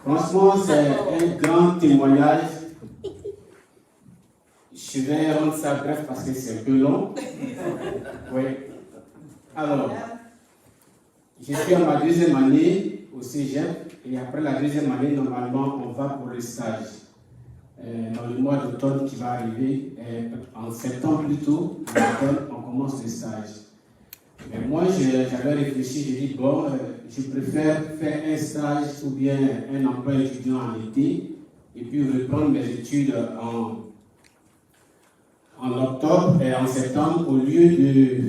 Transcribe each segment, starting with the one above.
Franchement, c'est un grand témoignage. Je vais rendre ça bref parce que c'est un peu long. Oui. Alors, je suis à ma deuxième année au Cégep et après la deuxième année, normalement, on va pour le stage. Dans le mois d'automne qui va arriver, en septembre plutôt, en automne, on commence le stage. Mais moi, j'avais réfléchi, j'ai dit, bon, je préfère faire un stage ou bien un emploi étudiant en été et puis reprendre mes études en octobre et en septembre. Au lieu de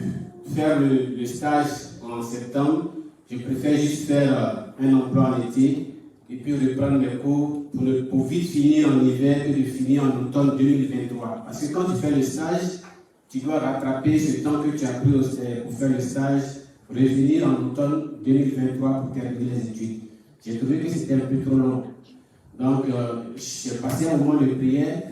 faire le stage en septembre, je préfère juste faire un emploi en été et puis reprendre mes cours pour vite finir en hiver que de finir en automne 2023. Parce que quand tu fais le stage, tu dois rattraper ce temps que tu as pris pour faire le stage, revenir en automne 2023 pour terminer les études. J'ai trouvé que c'était un peu trop long. Donc, j'ai passé un moment de prière.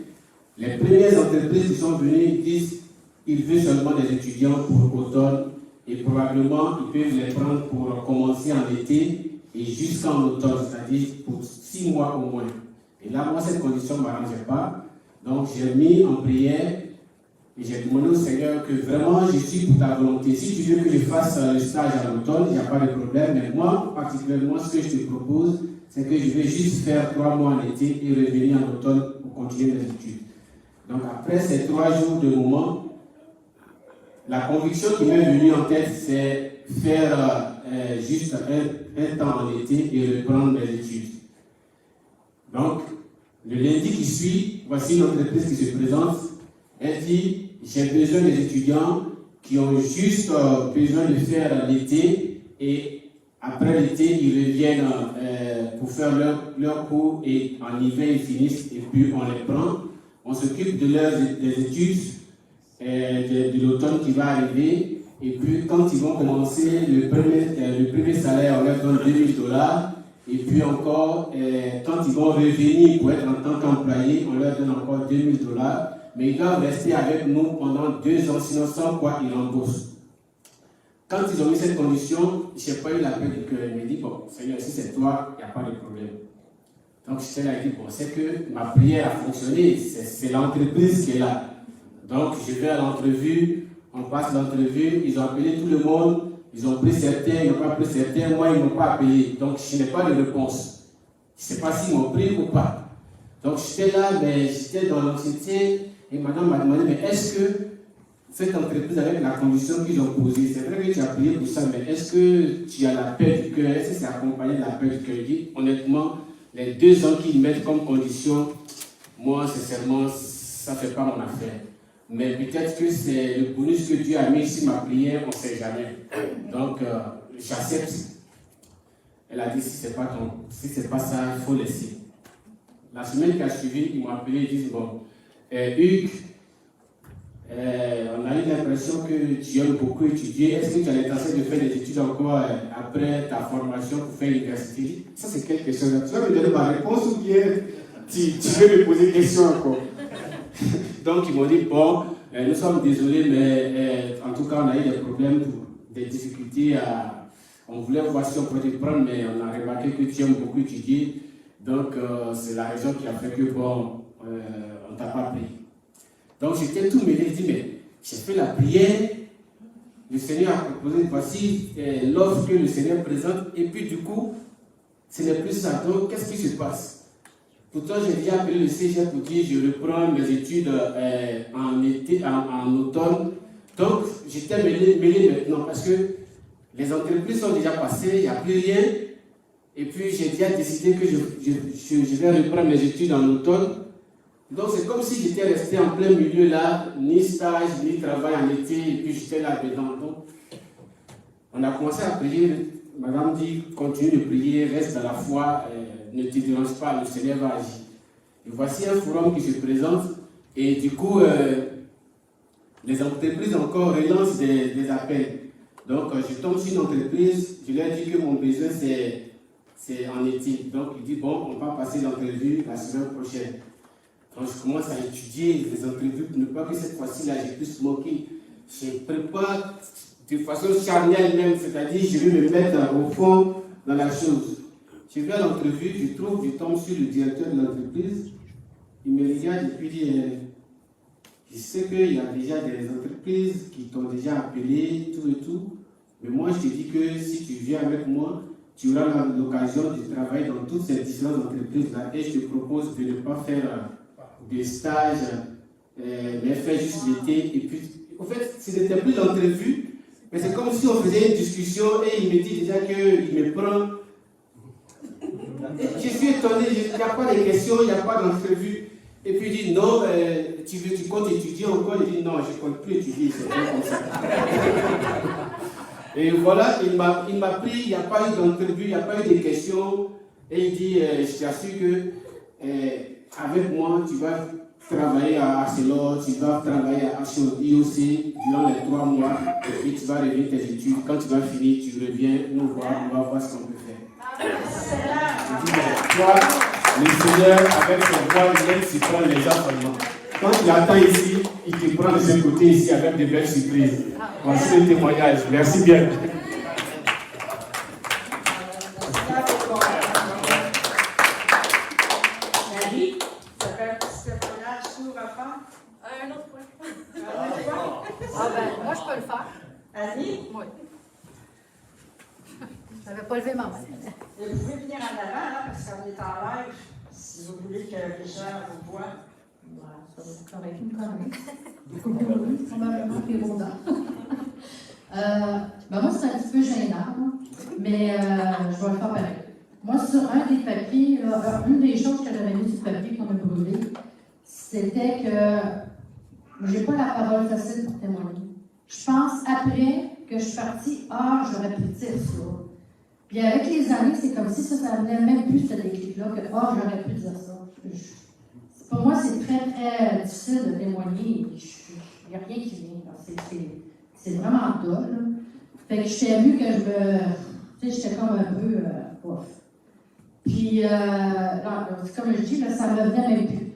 Les premières entreprises qui sont venues disent qu'ils veulent seulement des étudiants pour automne et probablement ils peuvent les prendre pour commencer en été et jusqu'en automne, c'est-à-dire pour 6 mois au moins. Et là, moi, cette condition ne m'arrangeait pas. Donc, j'ai mis en prière et j'ai demandé au Seigneur que vraiment je suis pour ta volonté. Si tu veux que je fasse le stage en automne, il n'y a pas de problème. Mais moi, particulièrement, ce que je te propose, c'est que je vais juste faire 3 mois en été et revenir en automne pour continuer mes études. Donc après ces 3 jours de moment, la conviction qui m'est venue en tête, c'est faire juste un temps en été et reprendre mes études. Donc, le lundi qui suit, voici une entreprise qui se présente. Elle dit, j'ai besoin des étudiants qui ont juste besoin de faire l'été et après l'été, ils reviennent pour faire leur cours et en hiver, ils finissent et puis on les prend. On s'occupe des études de l'automne qui va arriver. Et puis, quand ils vont commencer, le premier salaire, on leur donne $2000. Et puis encore, quand ils vont revenir pour être en tant qu'employés, on leur donne encore $2000. Mais ils doivent rester avec nous pendant 2 ans, sinon sans quoi ils remboursent. Quand ils ont mis cette condition, je n'ai pas eu la paix du cœur. Il m'a dit, bon, Seigneur, si c'est toi, il n'y a pas de problème. Donc, je t'ai dit, bon, c'est que ma prière a fonctionné, c'est l'entreprise qui est là. Donc, je vais à l'entrevue, on passe l'entrevue, ils ont appelé tout le monde, ils ont pris certains, ils n'ont pas pris certains, moi, ils ne m'ont pas appelé. Donc, je n'ai pas de réponse. Je ne sais pas s'ils m'ont pris ou pas. Donc, j'étais là, mais j'étais dans l'entretien, et madame m'a demandé, mais est-ce que cette entreprise, avec la condition qu'ils ont posée, c'est vrai que tu as prié pour ça, mais est-ce que tu as la paix du cœur? Est-ce que c'est accompagné de la paix du cœur? Je dis, honnêtement, les 2 ans qu'ils mettent comme condition, moi, sincèrement, ça ne fait pas mon affaire. Mais peut-être que c'est le bonus que Dieu a mis sur ma prière, on ne sait jamais. Donc, j'accepte. Elle a dit, si ce n'est pas ça, il faut laisser. La semaine qui a suivi, ils m'ont appelé, ils disent, bon, Hugues, on a eu l'impression que tu aimes beaucoup étudier. Est-ce que tu as l'intention de faire des études encore après ta formation pour faire l'université? Ça, c'est quelque chose. Tu vas me donner ma réponse ou bien tu veux me poser des questions encore? Donc, ils m'ont dit, bon, nous sommes désolés, mais en tout cas, on a eu des problèmes, des difficultés. On voulait voir si on pouvait te prendre, mais on a remarqué que tu aimes beaucoup étudier. Donc, c'est la raison qui a fait que, bon, on ne t'a pas pris. Donc, j'étais tout mêlé, je dis, mais j'ai fait la prière, le Seigneur a proposé, voici l'offre que le Seigneur présente, et puis du coup, ce n'est plus ça. Donc, qu'est-ce qui se passe? Pourtant, j'ai déjà appelé le Cégep pour dire, je reprends mes études en automne. Donc, j'étais mêlé maintenant, parce que les entreprises sont déjà passées, il n'y a plus rien, et puis j'ai déjà décidé que je vais reprendre mes études en automne. Donc c'est comme si j'étais resté en plein milieu là, ni stage, ni travail en été, et puis j'étais là dedans. Donc, on a commencé à prier. Madame dit, continue de prier, reste dans la foi, ne te dérange pas, le Seigneur va agir. Et voici un forum qui se présente, et du coup, les entreprises encore relancent des appels. Donc je tombe sur une entreprise, je leur dis que mon besoin c'est en été. Donc il dit, bon, on va passer l'entrevue la semaine prochaine. Donc je commence à étudier les entrevues pour ne pas que cette fois-ci-là, j'ai pu se moquer. Je prépare de façon charnelle même, c'est-à-dire je vais me mettre au fond dans la chose. Je vais à l'entrevue, je tombe sur le directeur de l'entreprise. Il me regarde et puis dit, je sais qu'il y a déjà des entreprises qui t'ont déjà appelé, tout et tout. Mais moi, je te dis que si tu viens avec moi, tu auras l'occasion de travailler dans toutes ces différentes entreprises-là. Et je te propose de ne pas faire des stages, mais faire juste l'été. Et puis, en fait, ce n'était plus l'entrevue, mais c'est comme si on faisait une discussion et il me dit déjà qu'il me prend. Je suis étonné, il n'y a pas de questions, il n'y a pas d'entrevue. Et puis il dit non, tu comptes étudier encore? Il dit non, je ne compte plus étudier, c'est pas comme ça. Et voilà, il m'a pris, il n'y a pas eu d'entrevue, il n'y a pas eu de questions. Et il dit, je t'assure que avec moi, tu vas travailler à Arcelor, tu vas travailler à IOC durant les 3 mois. Et puis tu vas revenir tes études. Quand tu vas finir, tu reviens nous voir, on va voir ce qu'on peut faire. Il dit, mais toi, le Seigneur, avec ses voix, il aime s'y prendre les gens seulement. Quand tu attends ici, il te prend de ce côté ici avec de belles surprises. Voici le témoignage. Merci bien. Marie, ça fait un petit témoignage pour enfants? Un autre point. Ah ben, moi, je peux le faire. Annie? Oui. Je n'avais pas levé ma main. Et vous pouvez venir en avant, là, parce qu'on est en live, si vous voulez que les gens vous voient. Voilà, ça va être correct. Correct. Probablement pérodant. Ben moi, c'est un petit peu gênant, mais je vais le faire pareil. Moi, sur un des papiers, là, une des choses que j'avais mis sur le papier qu'on a brûlé, c'était que j'ai pas la parole facile pour témoigner. Je pense après que je suis partie, j'aurais pu dire ça. Puis avec les années, c'est comme si ça venait même plus ce déclic-là, que j'aurais pu dire ça. Pour moi, c'est très, très difficile de témoigner. Il n'y a rien qui vient. C'est vraiment dole. Fait que j'étais vu que j'étais comme un peu off. Puis, comme je dis, là, ça me venait même plus.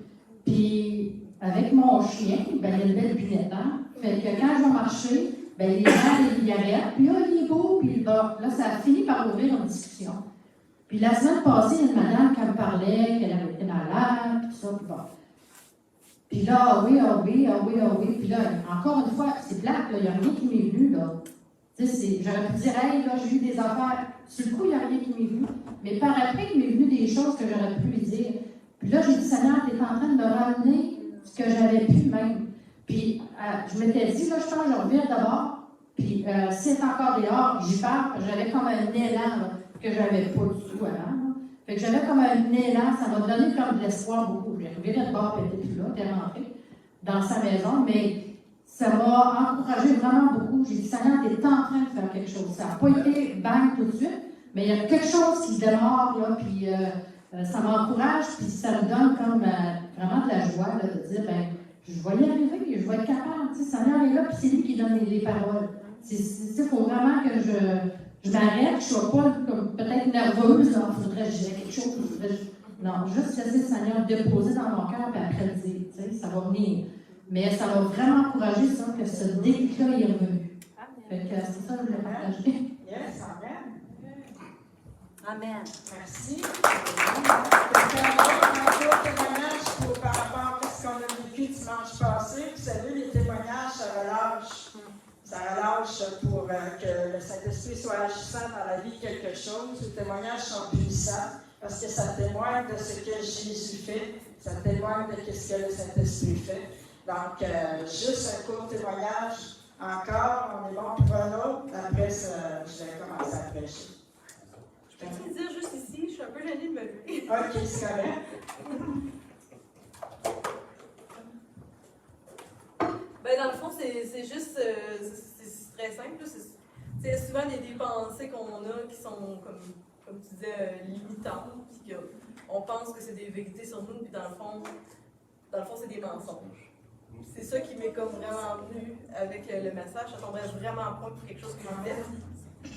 Puis, avec mon chien, ben, il y a une belle lunette. Fait que quand je vais marcher, ben, les gens, ils arrêtent. Puis là, il est beau. Puis là, ça a fini par ouvrir une discussion. Puis la semaine passée, il y a une madame qui me parlait, qu'elle avait été malade, tout ça, puis bon. Puis là, oui. Puis là, encore une fois, c'est plate, il n'y a rien qui m'est venu, là. Tu sais, j'aurais pu dire, hey, là, j'ai eu des affaires. Sur le coup, il n'y a rien qui m'est venu. Mais par après, il m'est venu des choses que j'aurais pu lui dire. Puis là, j'ai dit, Seigneur, tu es en train de me ramener ce que j'avais pu même. Puis je m'étais dit, là, je pense que je reviens d'abord. Puis si c'est encore dehors, j'y parle. J'avais comme un élan, là, que j'avais pas du tout avant. Là. Fait que j'avais comme un élan, ça m'a donné comme de l'espoir beaucoup. J'ai reviré de bord, puis elle était plus là, elle est rentrée dans sa maison, mais ça m'a encouragé vraiment beaucoup. J'ai dit, Seigneur, tu es en train de faire quelque chose. Ça n'a pas été bang tout de suite, mais il y a quelque chose qui démarre, là, puis ça m'encourage, puis ça me donne comme vraiment de la joie là, de dire, ben, je vais y arriver, je vais être capable. Tu sais, Seigneur est là, puis c'est lui qui donne les paroles. Il faut vraiment que je m'arrête, je ne sois pas comme peut-être nerveuse, il faudrait que je dise quelque chose. Non, juste laisser le Seigneur déposer dans mon cœur, puis après le dire, tu sais, ça va venir. Mais ça m'a vraiment encouragé, ça, que ce déclic-là est revenu. Fait que c'est ça que je voulais partager. Yes, amen. Amen. Merci. Un autre témoignage par rapport à ce qu'on a vécu dimanche passé. Vous savez, les témoignages, ça relâche. Ça relâche pour que le Saint-Esprit soit agissant dans la vie de quelque chose. Les témoignages sont puissants parce que ça témoigne de ce que Jésus fait. Ça témoigne de ce que le Saint-Esprit fait. Donc, juste un court témoignage. Encore, on est bon pour un autre. Après, je vais commencer à prêcher. Je peux te dire juste ici, je suis un peu gênée de me lever. OK, c'est correct. Ben, dans le fond, c'est juste, c'est très simple. C'est souvent des pensées qu'on a qui sont, comme tu disais, limitantes. Puis on pense que c'est des vérités sur nous, puis dans le fond, c'est des mensonges. C'est ça qui m'est comme vraiment venu avec le message. Ça tomberait vraiment pas pour quelque chose que je fait.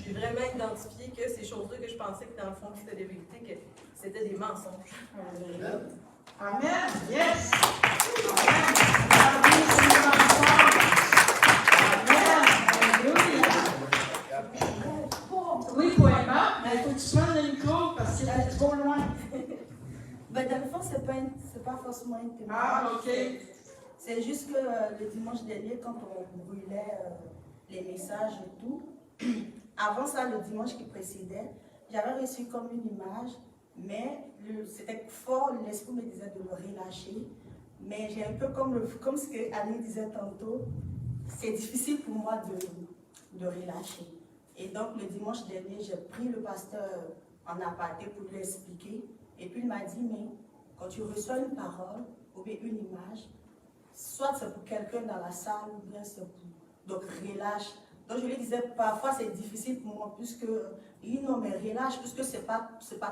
J'ai vraiment identifié que ces choses-là que je pensais que dans le fond c'était des vérités, que c'était des mensonges. Amen. Yes. Amen. Alléluia. Oui, pour Emma, il faut que tu prennes le micro parce que Ben, dans le fond, c'est pas forcément un témoignage. Ah, OK. C'est juste que le dimanche dernier, quand on brûlait les messages et tout, avant ça, le dimanche qui précédait, j'avais reçu comme une image, mais c'était fort, l'esprit me disait de le relâcher. Mais j'ai un peu comme ce que Annie disait tantôt, c'est difficile pour moi de relâcher. Et donc, le dimanche dernier, j'ai pris le pasteur en aparté pour lui expliquer. Et puis, il m'a dit, mais quand tu reçois une parole ou bien une image, soit c'est pour quelqu'un dans la salle ou bien c'est pour... Donc, relâche. Donc, je lui disais, parfois, c'est difficile pour moi, puisque, non, mais relâche, puisque c'est pas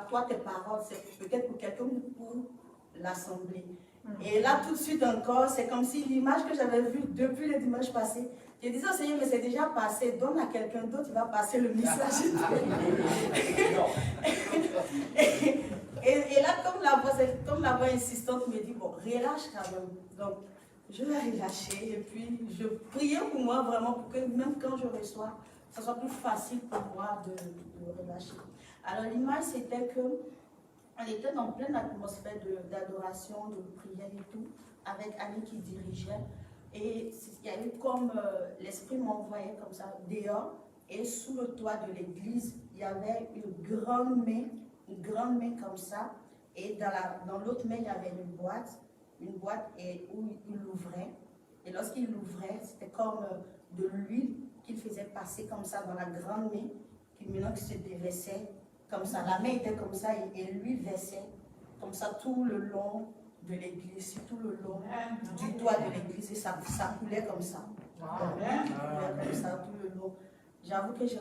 toi tes paroles, c'est peut-être pour quelqu'un ou pour l'assemblée. Et là, tout de suite encore, c'est comme si l'image que j'avais vue depuis le dimanche passé, je disais au Seigneur, mais c'est déjà passé, donne à quelqu'un d'autre, il va passer le message. et là, comme la voix insistante me dit, bon, relâche quand même. Donc, je vais relâcher et puis je priais pour moi vraiment pour que même quand je reçois, ça soit plus facile pour moi de relâcher. Alors, l'image, c'était que on était dans pleine atmosphère d'adoration, de prière et tout, avec Annie qui dirigeait. Et il y a eu comme l'esprit m'envoyait comme ça dehors, et sous le toit de l'église, il y avait une grande main comme ça, et dans l'autre main, il y avait une boîte et où il l'ouvrait. Et lorsqu'il l'ouvrait, c'était comme de l'huile qu'il faisait passer comme ça dans la grande main, qui maintenant se déversait comme ça. La main était comme ça et l'huile versait comme ça tout le long de l'église, tout le long du toit de l'église, et ça coulait comme ça. Ça coulait comme ça tout le long. J'avoue que je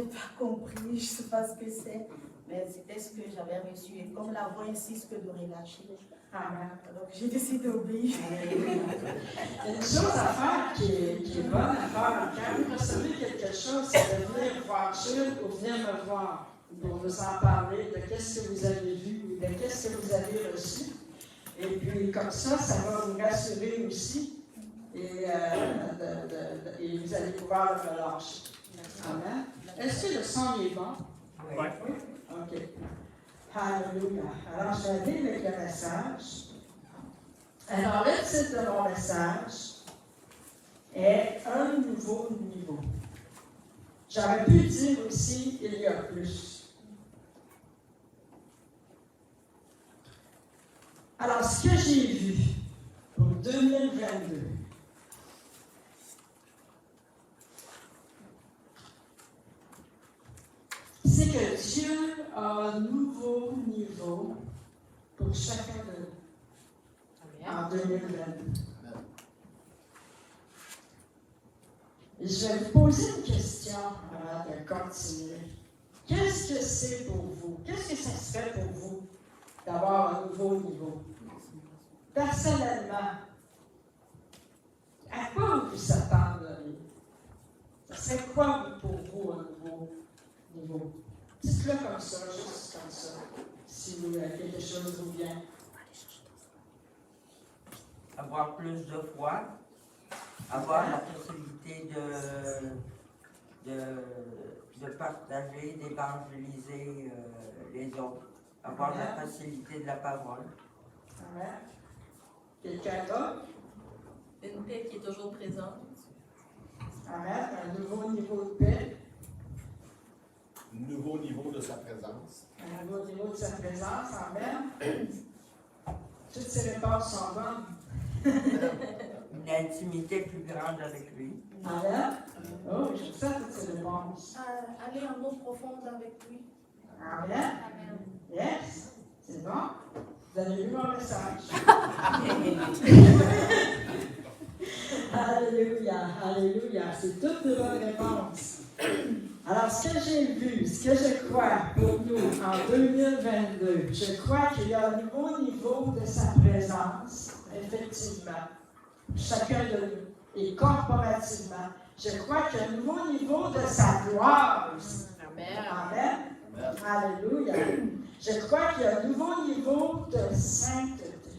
n'ai pas compris, je ne sais pas ce que c'est, mais c'était ce que j'avais reçu. Et comme la voix insiste que de relâcher, donc j'ai décidé d'obéir. Une chose à faire qui est bonne à faire quand vous recevez quelque chose, c'est de venir voir Jules ou venir me voir pour vous en parler de qu'est-ce que vous avez vu ou de qu'est-ce que vous avez reçu. Et puis comme ça va vous rassurer aussi et vous allez pouvoir le relâcher. Amen. Est-ce que le son est bon? Oui. OK. Alléluia. Alors, je vais lire avec le message. Alors, le titre de mon message est Un nouveau niveau. J'aurais pu dire aussi il y a plus. Alors, ce que j'ai vu pour 2022, c'est que Dieu a un nouveau niveau pour chacun de nous en 2022. Et je vais vous poser une question avant de continuer. Qu'est-ce que c'est pour vous? Qu'est-ce que ça serait pour vous d'avoir un nouveau niveau? Personnellement, à quoi vous vous attendriez? Ça serait quoi pour vous un nouveau niveau? Dites-le comme ça, juste comme ça, si quelque chose vous vient. Avoir plus de foi, avoir la possibilité de partager, d'évangéliser les autres, avoir la facilité de la parole. Amen. Quelqu'un d'autre? Une paix qui est toujours présente. Amen. Un nouveau niveau de paix. Nouveau niveau de sa présence. Un nouveau niveau de sa présence. Amen. Toutes ces réponses sont bonnes. Une intimité plus grande avec lui. Amen. Oh, j'aime ça, toutes ces réponses. Aller en eau profonde avec lui. Amen. Yes. C'est bon. Vous avez lu mon message. Alléluia. Alléluia. C'est toutes les bonnes réponses. Alors, ce que j'ai vu, ce que je crois pour nous en 2022, je crois qu'il y a un nouveau niveau de sa présence, effectivement, chacun de nous, et corporativement. Je crois qu'il y a un nouveau niveau de sa gloire aussi. Amen. Amen. Alléluia. Je crois qu'il y a un nouveau niveau de sainteté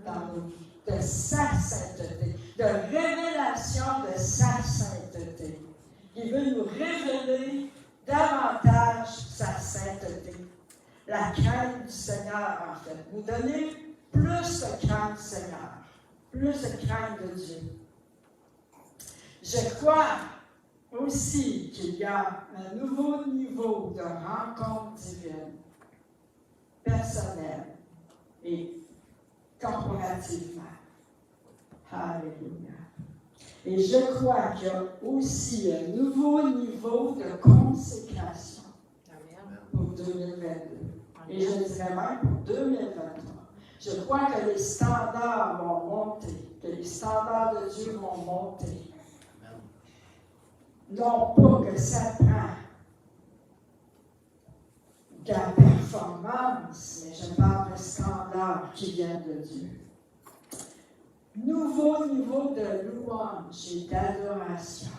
dans nos vies, de sa sainteté, de révélation de sa sainteté. Il veut nous révéler davantage sa sainteté. la crainte du Seigneur, en fait. Nous donner plus de crainte du Seigneur, plus de crainte de Dieu. Je crois aussi qu'il y a un nouveau niveau de rencontre divine, personnelle et corporativement. Alléluia. Et je crois qu'il y a aussi un nouveau niveau de consécration pour 2022. Et je dirais même pour 2023. Je crois que les standards vont monter, que les standards de Dieu vont monter. Non pas que ça prend de la performance, mais je parle de standards qui viennent de Dieu. Nouveau niveau de louange et d'adoration.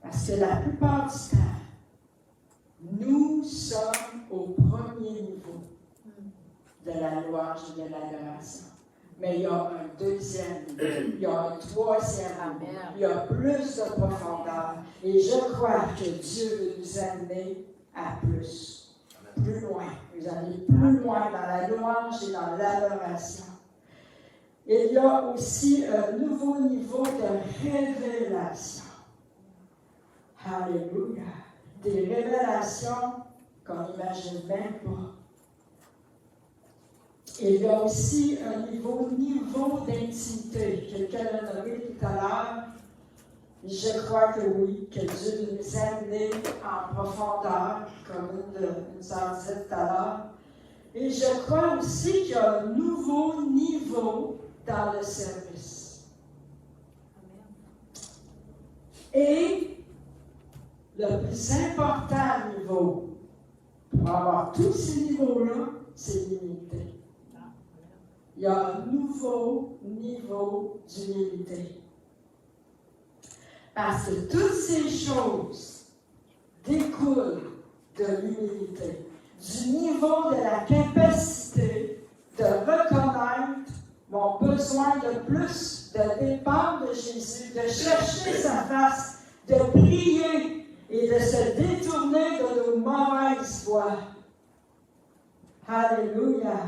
Parce que la plupart du temps, nous sommes au premier niveau de la louange et de l'adoration. Mais il y a un deuxième niveau, il y a un troisième niveau, il y a plus de profondeur. Et je crois que Dieu veut nous amener à plus, plus loin. Nous aller plus loin dans la louange et dans l'adoration. Il y a aussi un nouveau niveau de révélation. Alléluia. Des révélations qu'on n'imagine même pas. Il y a aussi un niveau d'intimité. Quelqu'un l'a nommé tout à l'heure. Je crois que oui, que Dieu nous a amenés en profondeur, comme une sœur disait tout à l'heure. Et je crois aussi qu'il y a un nouveau niveau dans le service. Et le plus important niveau, pour avoir tous ces niveaux-là, c'est l'humilité. Il y a un nouveau niveau d'humilité. Parce que toutes ces choses découlent de l'humilité, du niveau de la capacité de reconnaître mon besoin de plus, de dépendre de Jésus, de chercher sa face, de prier et de se détourner de nos mauvaises voies. Alléluia.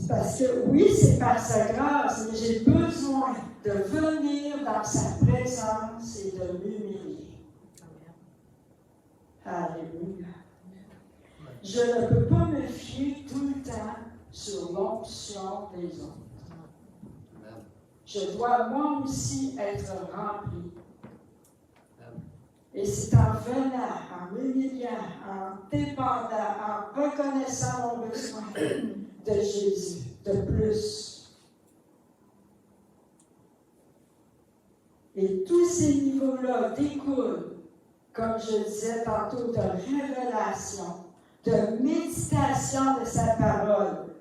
Parce que oui, c'est par sa grâce, mais j'ai besoin de venir dans sa présence et de m'humilier. Alléluia. Je ne peux pas me fier tout le temps sur l'onction des autres. Je dois moi aussi être rempli. Et c'est en venant, en m'humiliant, en dépendant, en reconnaissant mon besoin de Jésus, de plus. Et tous ces niveaux-là découlent, comme je disais tantôt, de révélation, de méditation de sa parole,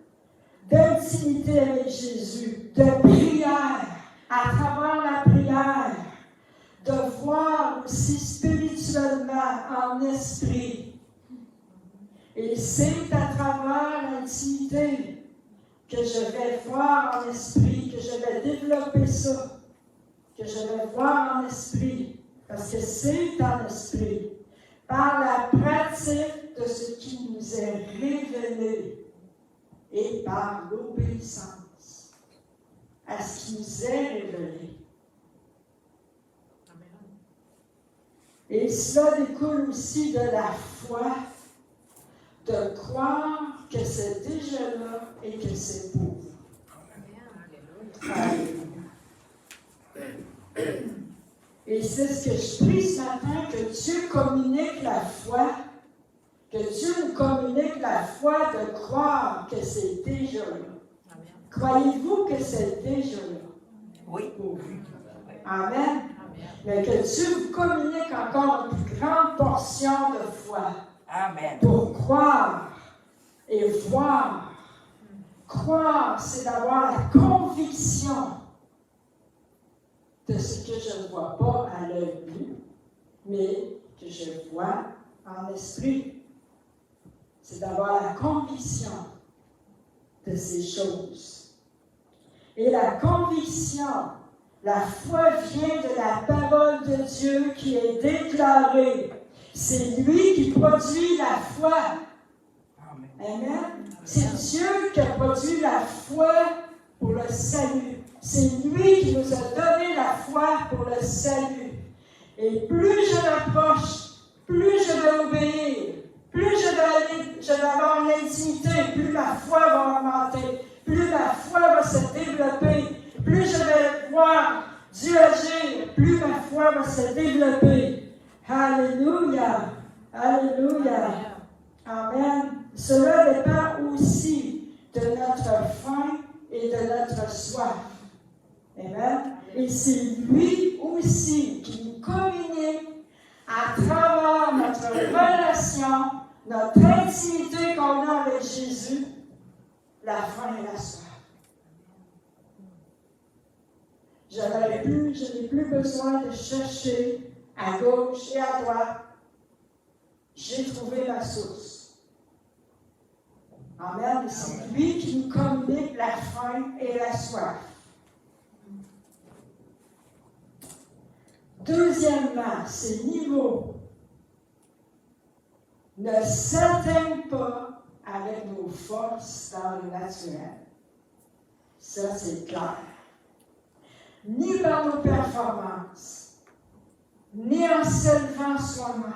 d'intimité avec Jésus, de prière, à travers la prière, de voir aussi spirituellement en esprit. Et c'est à travers l'intimité que je vais voir en esprit, que je vais développer ça, que je vais voir en esprit, parce que c'est en esprit, par la pratique de ce qui nous est révélé et par l'obéissance à ce qui nous est révélé. Et cela découle aussi de la foi, de croire que c'est déjà là et que c'est pour vous. Alléluia. Et c'est ce que je prie ce matin, que Dieu communique la foi, que Dieu nous communique la foi de croire que c'est déjà là. Croyez-vous que c'est déjà là? Oui. Pour vous. Amen. Mais que Dieu vous communique encore une plus grande portion de foi. Amen. Pour croire et voir. Croire, c'est d'avoir la conviction de ce que je ne vois pas à l'œil nu, mais que je vois en esprit. C'est d'avoir la conviction de ces choses. Et la conviction, la foi vient de la parole de Dieu qui est déclarée. C'est lui qui produit la foi. Amen. C'est Dieu qui a produit la foi pour le salut. C'est lui qui nous a donné la foi pour le salut. Et plus je m'approche, plus je vais obéir, plus je vais avoir une intimité, plus ma foi va augmenter, plus ma foi va se développer, plus je vais voir Dieu agir, plus ma foi va se développer. Alléluia! Alléluia! Amen. Cela dépend aussi de notre faim et de notre soif. Amen. Et c'est lui aussi qui nous communique à travers notre relation, notre intimité qu'on a avec Jésus, la faim et la soif. Je n'ai plus besoin de chercher à gauche et à droite. J'ai trouvé ma source. Amen. C'est lui qui nous communique la faim et la soif. Deuxièmement, ces niveaux ne s'atteignent pas avec nos forces dans le naturel. Ça, c'est clair. Ni par nos performances, ni en s'élevant soi-même,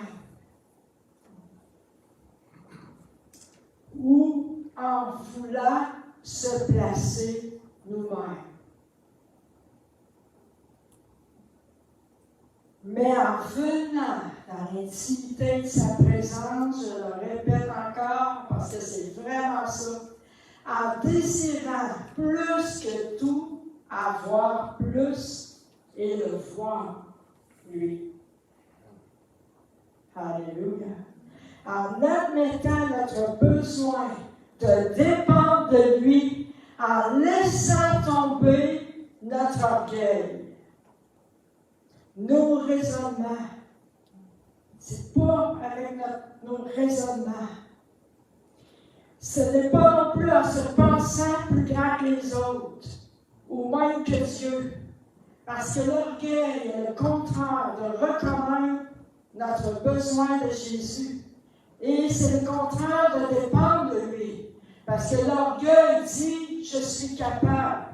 ou en voulant se placer nous-mêmes. Mais en venant dans l'intimité de sa présence, je le répète encore parce que c'est vraiment ça, en désirant plus que tout, avoir plus et le voir, lui. Alléluia. En admettant notre besoin de dépendre de lui, en laissant tomber notre orgueil. Nos raisonnements, c'est pas avec nos raisonnements. Ce n'est pas non plus en se pensant plus grand que les autres, ou même que Dieu. Parce que l'orgueil est le contraire de reconnaître notre besoin de Jésus. Et c'est le contraire de dépendre de lui. Parce que l'orgueil dit, je suis capable.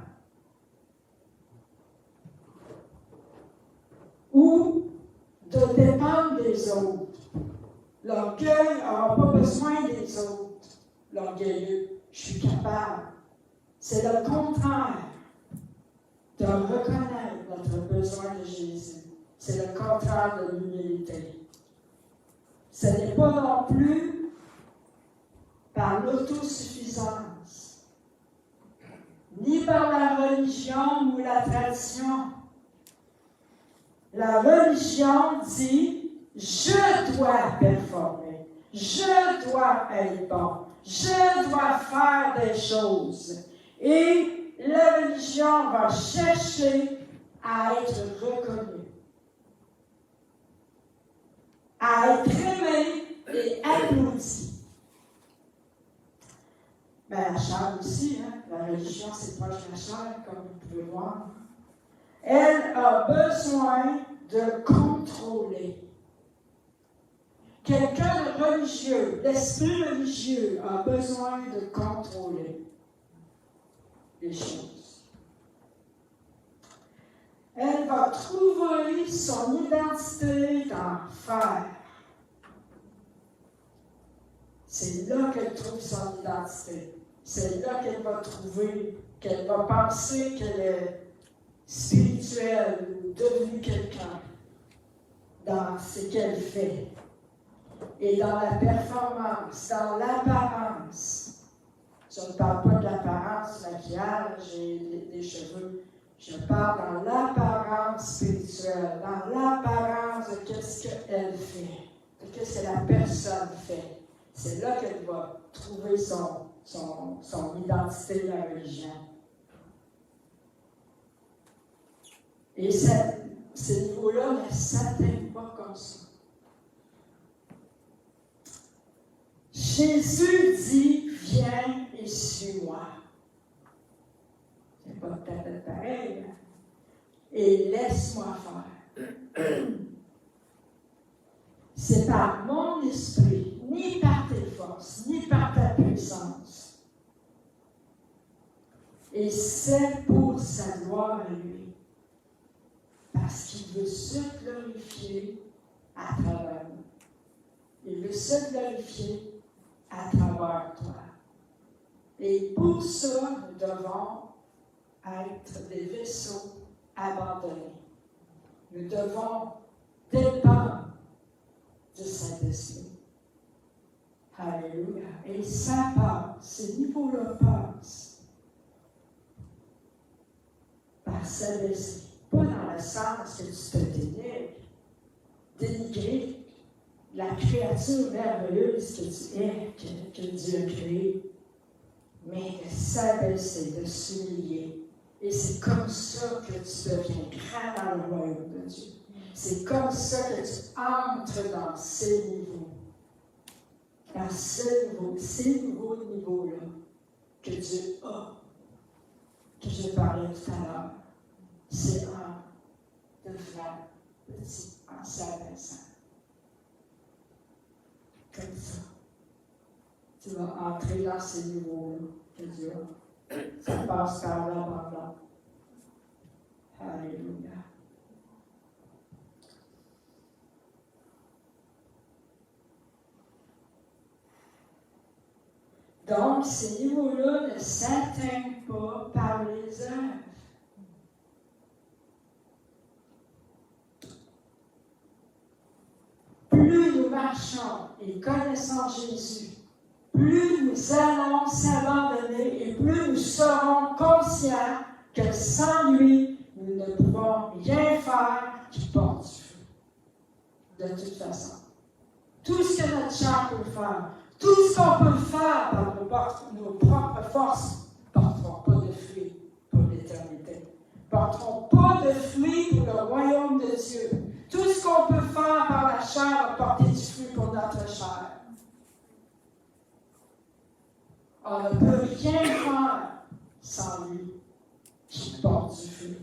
Ou de dépendre des autres. L'orgueil n'a pas besoin des autres. L'orgueilleux, je suis capable. C'est le contraire de reconnaître notre besoin de Jésus. C'est le contraire de l'humilité. Ce n'est pas non plus par l'autosuffisance, ni par la religion ou la tradition. La religion dit, je dois performer, je dois être bon, je dois faire des choses. Et la religion va chercher à être reconnue, à être aimée et applaudie. Mais la chair aussi, hein? La religion, c'est proche de la chair, comme vous pouvez voir. Elle a besoin de contrôler. Quelqu'un de religieux, l'esprit religieux, a besoin de contrôler les choses. Elle va trouver son identité dans faire. C'est là qu'elle trouve son identité. C'est là qu'elle va trouver, qu'elle va penser qu'elle est spirituelle ou devenue quelqu'un dans ce qu'elle fait. Et dans la performance, dans l'apparence. Je ne parle pas de l'apparence, maquillage et des cheveux. Je parle dans l'apparence spirituelle, dans l'apparence de ce qu'elle fait, de ce que la personne fait. C'est là qu'elle va trouver son identité de la religion. Et ces niveaux-là ne s'atteignent pas comme ça. Jésus dit, viens et suis-moi. C'est pas tout à fait pareil. Hein? Et laisse-moi faire. C'est par mon esprit, ni par tes forces, ni par ta puissance, puissance. Et c'est pour sa gloire à lui. Parce qu'il veut se glorifier à travers nous. Il veut se glorifier à travers toi. Et pour ça, nous devons être des vaisseaux abandonnés. Nous devons dépendre du Saint-Esprit. Alléluia. Et ça passe, ces niveaux-là passent par Saint-Esprit. Pas dans le sens que tu peux dénigrer la créature merveilleuse que tu es, que Dieu a créée, mais de s'abaisser, de s'humilier. Et c'est comme ça que tu deviens grand dans le royaume de Dieu. C'est comme ça que tu entres dans ces niveaux. Dans ces nouveaux niveaux-là que Dieu a, que je parlais tout à l'heure. C'est en devenant petit, en s'abaissant. Comme ça. Tu vas entrer dans ces niveaux-là que Dieu a. Ça passe par l'abandon. Alléluia. Donc, ces niveaux-là ne s'atteignent pas par les œuvres. Plus nous marchons et connaissons Jésus, plus nous allons s'abandonner et plus nous serons conscients que sans lui, nous ne pouvons rien faire qui porte du fruit. De toute façon. Tout ce que notre chair peut faire, tout ce qu'on peut faire par nos propres forces, ne porteront pas de fruits pour l'éternité. Ne porteront pas de fruits pour le royaume de Dieu. Tout ce qu'on peut faire par la chair va porter du fruit pour notre chair. On ne peut rien faire sans lui qui porte du fruit.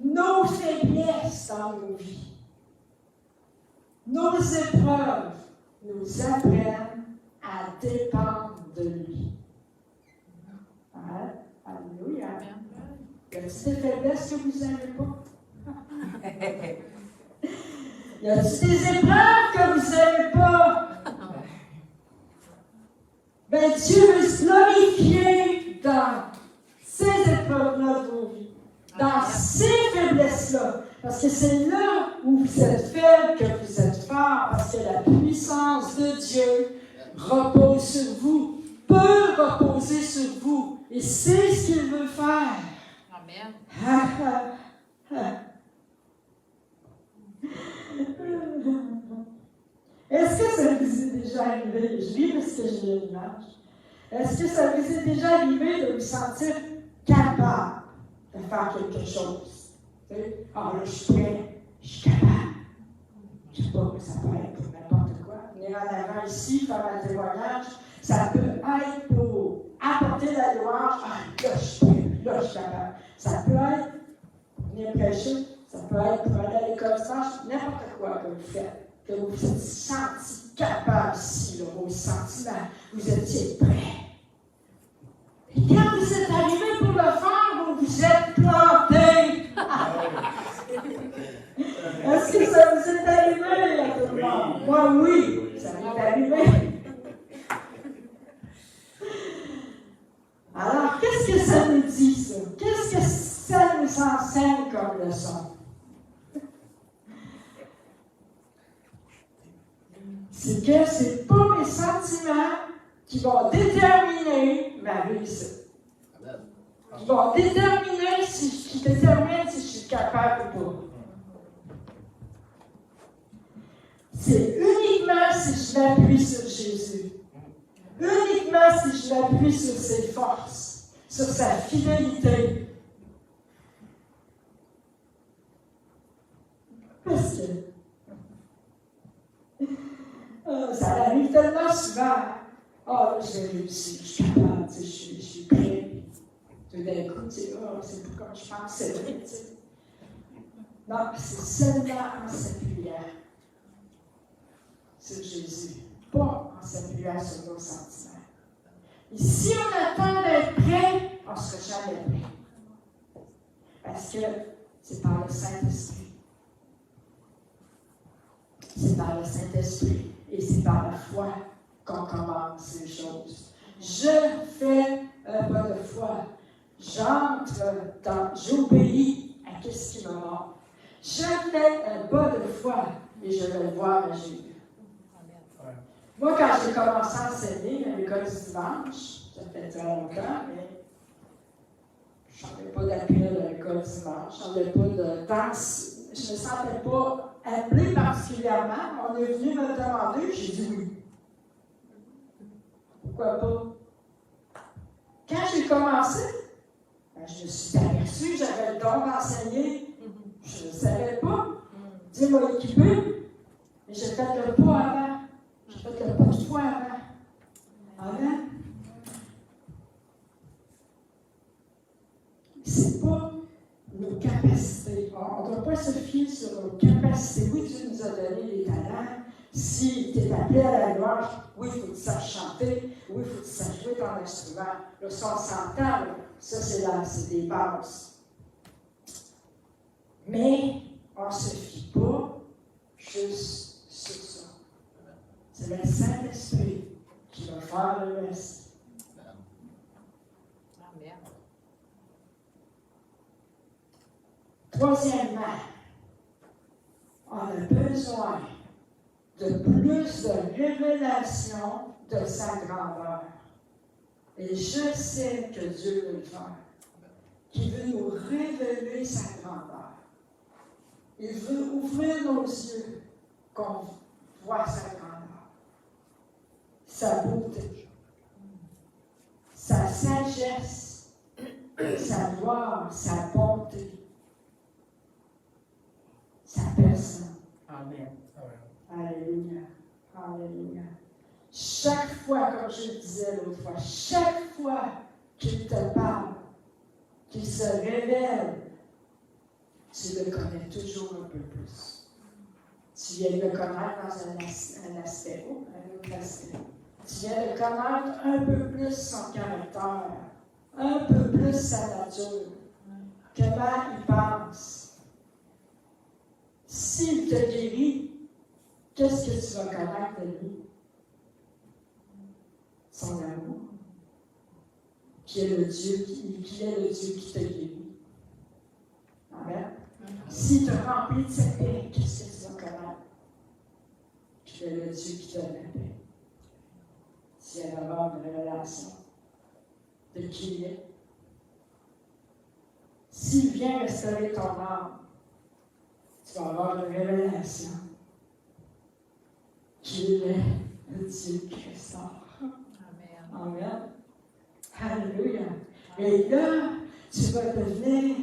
Nos faiblesses dans nos vies, nos épreuves nous apprennent à dépendre de lui. Hein? Alléluia. Y a-t-il des faiblesses que vous n'aimez pas? Y a-t-il des épreuves que vous n'aimez pas? Ben, Dieu veut se glorifier dans ces épreuves-là de vos vies, dans ces faiblesses-là. Parce que c'est là où vous êtes faible que vous êtes fort, parce que la puissance de Dieu repose sur vous, peut reposer sur vous, et c'est ce qu'il veut faire. Amen. Est-ce que ça vous est déjà arrivé? Je lis parce que j'ai l'image. Est-ce que ça vous est déjà arrivé de vous sentir capable de faire quelque chose? Ah, là, je suis prêt, je suis capable. Je ne sais pas, ça peut être pour n'importe quoi. Venir en avant ici, faire un témoignage, ça peut être pour apporter la louange. Ah, là, je suis prêt, là, je suis capable. Ça peut être venir prêcher, ça peut être pour aller à l'école sage, n'importe quoi que vous faites. Que vous vous êtes senti capable ici, là, vos sentiments, vous étiez prêts. Et quand vous êtes arrivé pour le faire, vous vous êtes planté. Est-ce que ça vous est arrivé à tout le monde? Moi, oui, ça m'est arrivé. Alors, qu'est-ce que ça nous dit, ça? Qu'est-ce que ça nous enseigne comme leçon? C'est que ce n'est pas mes sentiments qui vont déterminer ma réussite. Qui vont déterminer qui déterminent si je suis capable ou pas. C'est uniquement si je m'appuie sur Jésus. Uniquement si je m'appuie sur ses forces, sur sa fidélité. Parce que ça arrive tellement souvent. Ah, là, je vais réussir, je suis capable, je suis prêt. Tout d'un coup, c'est pour comme je pense, c'est vrai. Non, c'est seulement en s'appuyant sur Jésus, pas en s'appuie sur nos sentiments. Et si on attend d'être prêt, on ne sera jamais prêt. Parce que c'est par le Saint-Esprit. C'est par le Saint-Esprit et c'est par la foi qu'on commence les choses. Je fais un pas de foi. J'obéis à ce qui me montre. Je fais un pas de foi et je vais le voir agir. Moi, quand j'ai commencé à enseigner à l'école du dimanche, ça fait très longtemps, mais je n'avais pas d'appel à l'école du dimanche, je n'avais pas de danse, je ne me sentais pas appelée particulièrement. On est venu me demander, j'ai dit oui. Pourquoi pas? Quand j'ai commencé, je me suis aperçue que j'avais le don d'enseigner. Je ne savais pas. Dieu m'a équipé, mais j'ai fait le pas avant. J'ai fait le pas de foi avant. Amen. C'est pas nos capacités. On ne doit pas se fier sur nos capacités. Oui, Dieu nous a donné des talents. Si tu es appelé à la louange, oui, il faut que tu saches chanter. Oui, il faut que tu saches jouer ton instrument. Le son s'entend, ça, c'est des bases. Mais on ne se fie pas juste sur ça. C'est le Saint-Esprit qui va faire le reste. Amen. Troisièmement, on a besoin de plus de révélation de sa grandeur. Et je sais que Dieu veut le faire. Qu'il veut nous révéler sa grandeur. Il veut ouvrir nos yeux, qu'on voit sa grandeur, sa beauté, sa sagesse, sa gloire, sa bonté, sa personne. Amen. Alléluia. Alléluia. Chaque fois, comme je le disais l'autre fois, chaque fois qu'il te parle, qu'il se révèle, tu le connais toujours un peu plus. Tu viens de le connaître dans un aspect, un autre aspect. Tu viens de connaître un peu plus son caractère, un peu plus sa nature, comment il pense. S'il te guérit, qu'est-ce que tu vas connaître de lui? Son amour, qui est le Dieu qui te guérit. Amen. S'il te remplit de sa paix, qu'est-ce que tu vas connaître? Qui est le Dieu qui te donne la paix. Si elle va avoir une révélation de qui il est. S'il vient restaurer ton âme, tu vas avoir une révélation qu'il est le Dieu qui restaure. Amen. Alléluia. Et là, tu vas devenir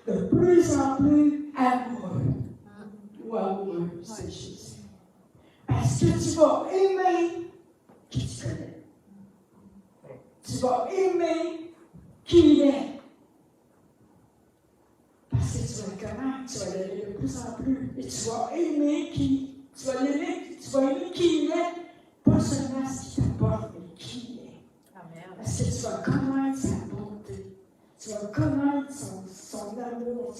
de plus en plus amoureux ou amoureuse de Jésus. Parce que tu vas aimer qui tu connais. Tu vas aimer qui il est. Parce que tu vas le connaître, tu vas l'aimer de plus en plus. Et tu vas aimer qui. Tu vas aimer qui il est. Pas seulement ce qu'il t'apporte, mais qui il est. Parce que tu vas connaître sa bonté. Tu vas connaître son amour.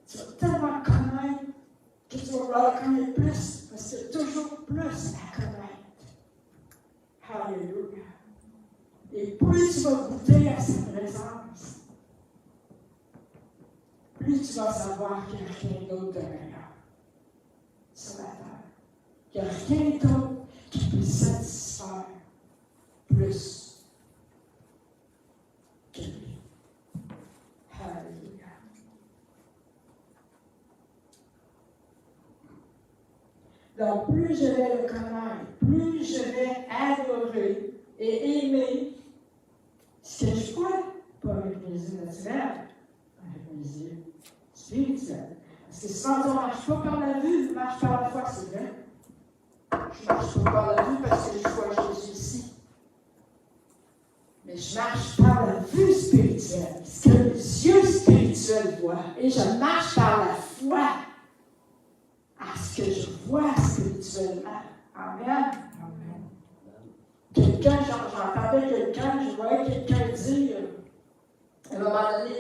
Tu vas tellement connaître que tu vas le connaître plus. Parce qu'il y a toujours plus à connaître. Alléluia. Et plus tu vas goûter à sa présence, plus tu vas savoir qu'il n'y a rien d'autre de meilleur sur la terre. Il n'y a rien d'autre qui peut satisfaire plus que lui. Alléluia. Donc, plus je vais le connaître, plus je vais adorer et aimer ce que je vois, pas avec mes yeux naturels, avec mes yeux spirituels. Parce que souvent, on ne marche pas par la vue, on marche par la foi, c'est vrai. Je ne marche pas par la vue parce que je vois Jésus ici. Mais je marche par la vue spirituelle, ce que les yeux spirituels voient. Et je marche par la foi à ce que je vois spirituellement. Amen. Amen. quelqu'un, j'entendais quelqu'un, je voyais quelqu'un dire, à un moment donné,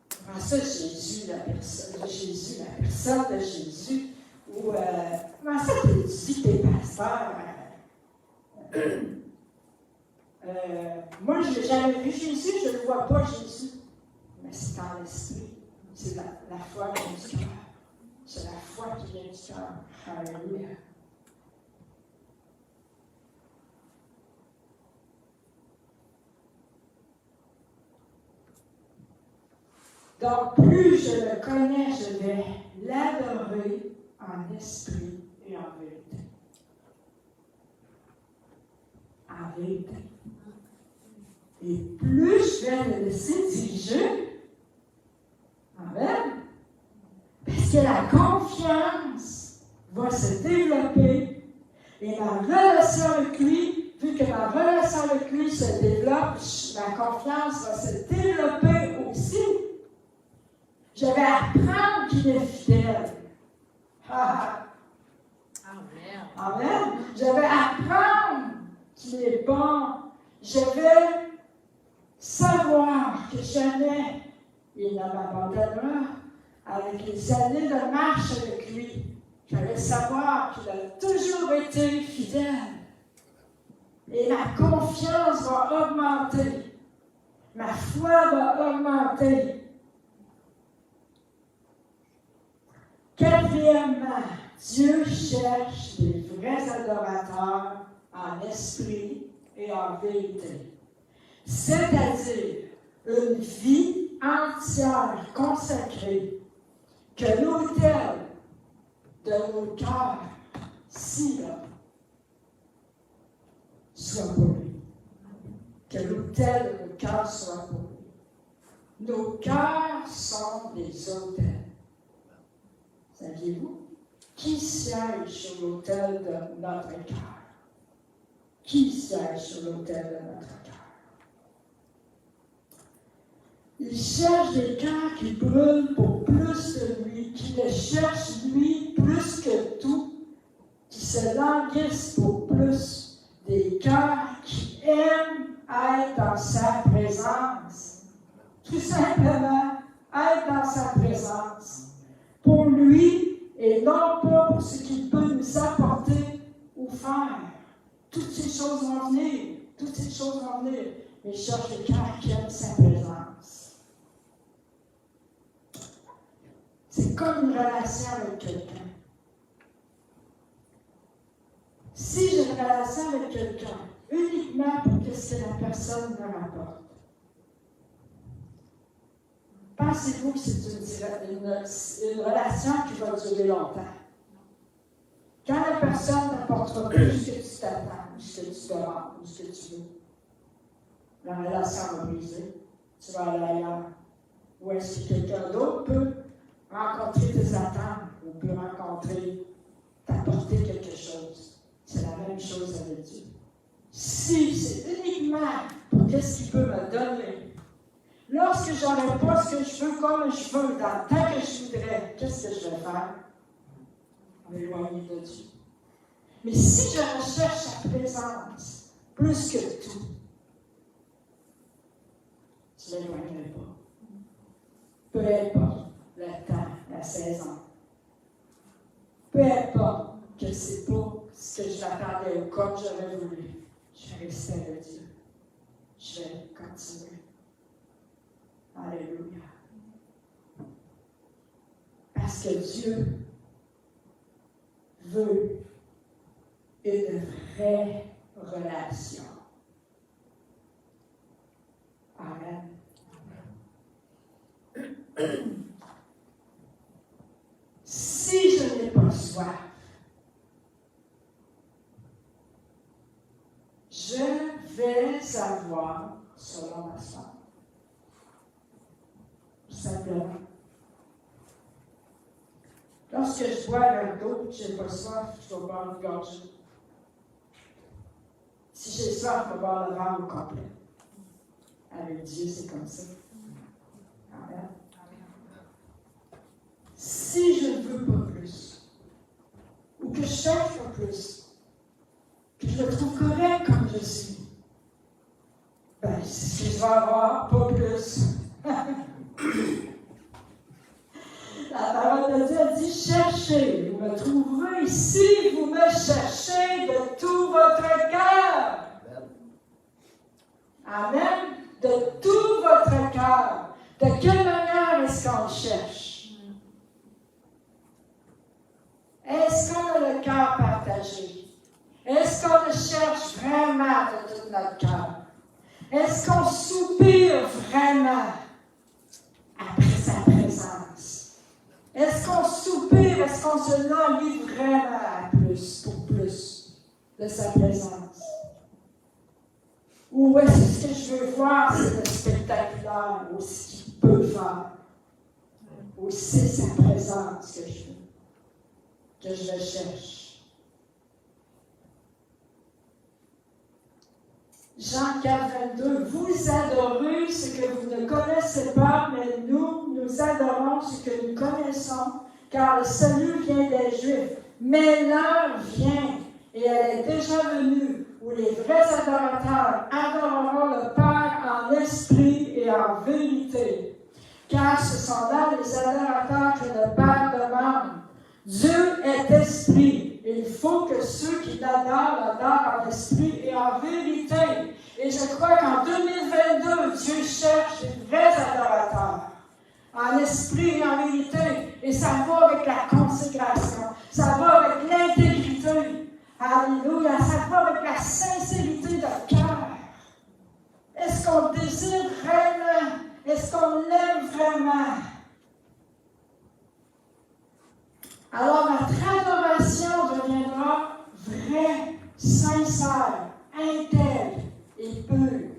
comment ça, Jésus, la personne de Jésus, ou comment ça, tu dis que t'es pasteur? Moi, je n'ai jamais vu Jésus, je ne vois pas Jésus. Mais c'est en l'esprit. C'est la foi qui vient du cœur. C'est la foi qui vient du cœur. Alléluia. Donc, plus je le connais, je vais l'adorer en esprit et en vérité. En vérité. Et plus je vais le laisser diriger, amen, parce que la confiance va se développer et ma relation avec lui, vu que ma relation avec lui se développe, ma confiance va se développer aussi. Je vais apprendre qu'il est fidèle. Amen. Amen. Je vais apprendre qu'il est bon. Je vais savoir que jamais il ne m'abandonnera. Avec les années de marche avec lui, je vais savoir qu'il a toujours été fidèle. Et ma confiance va augmenter. Ma foi va augmenter. Quatrièmement, Dieu cherche des vrais adorateurs en esprit et en vérité. C'est-à-dire une vie entière consacrée, que l'autel de nos cœurs, si là, soit pour lui. Que l'autel de nos cœurs soit pour lui. Nos cœurs sont des autels. Saviez-vous? Qui siège sur l'autel de notre cœur? Qui siège sur l'autel de notre cœur? Il cherche des cœurs qui brûlent pour plus de lui, qui le cherchent lui plus que tout, qui se languissent pour plus, des cœurs qui aiment être dans sa présence. Tout simplement, être dans sa présence. Pour lui et non pas pour ce qu'il peut nous apporter ou faire. Toutes ces choses vont venir. Toutes ces choses vont venir. Mais je cherche le cœur qui aime sa présence. C'est comme une relation avec quelqu'un. Si j'ai une relation avec quelqu'un, uniquement pour ce que la personne me rapporte, pensez-vous que c'est une relation qui va durer longtemps? Quand la personne n'apportera plus ce que tu t'attends, ou ce que tu demandes, ou ce que tu veux, la relation va briser. Tu vas aller ailleurs. Ou est-ce que quelqu'un d'autre peut rencontrer tes attentes, ou peut t'apporter quelque chose? C'est la même chose avec Dieu. Si c'est uniquement pour qu'est-ce qu'il peut me donner, lorsque je n'aurai pas ce que je veux comme je veux, dans le temps que je voudrais, qu'est-ce que je vais faire? M'éloigner de Dieu. Mais si je recherche sa présence plus que tout, je ne l'éloignerai pas. Peu importe le temps, la saison. Peu importe que c'est pas ce que je m'attendais ou comme j'aurais voulu, je vais rester avec Dieu. Je vais continuer. Alléluia. Parce que Dieu veut une vraie relation. Amen. Si je n'ai pas soif, je vais avoir selon ma soif. Simplement. Lorsque je bois un verre d'eau, je n'ai pas soif, je vais boire une gorgée. Si j'ai soif, je vais boire le verre au complet. Avec Dieu, c'est comme ça. Amen. Si je ne veux pas plus, ou que je cherche pas plus, que je me trouve correct comme je suis, Ben, c'est ce que je vais avoir, pas plus. La parole de Dieu dit, cherchez, vous me trouverez si vous me cherchez de tout votre cœur. Amen. De tout votre cœur. De quelle manière est-ce qu'on cherche? Est-ce qu'on a le cœur partagé? Est-ce qu'on le cherche vraiment de tout notre cœur? Est-ce qu'on soupire vraiment après sa présence? Est-ce qu'on soupire? Est-ce qu'on se languit vraiment à plus, pour plus de sa présence? Ou est-ce que je veux voir, c'est le spectaculaire, ou ce qu'il peut faire? Ou c'est sa présence que je le cherche? Jean 4, 22, vous adorez ce que vous ne connaissez pas, mais nous adorons ce que nous connaissons, car le salut vient des Juifs. Mais l'heure vient, et elle est déjà venue, où les vrais adorateurs adoreront le Père en esprit et en vérité. Car ce sont là les adorateurs que le Père demande. Dieu est esprit. Il faut que ceux qui l'adorent en esprit et en vérité. Et je crois qu'en 2022, Dieu cherche les vrais adorateurs en esprit et en vérité. Et ça va avec la consécration. Ça va avec l'intégrité. Alléluia, ça va avec la sincérité de cœur. Est-ce qu'on désire vraiment? Est-ce qu'on l'aime vraiment? Alors notre adoration deviendra vraie, sincère, intègre et pure.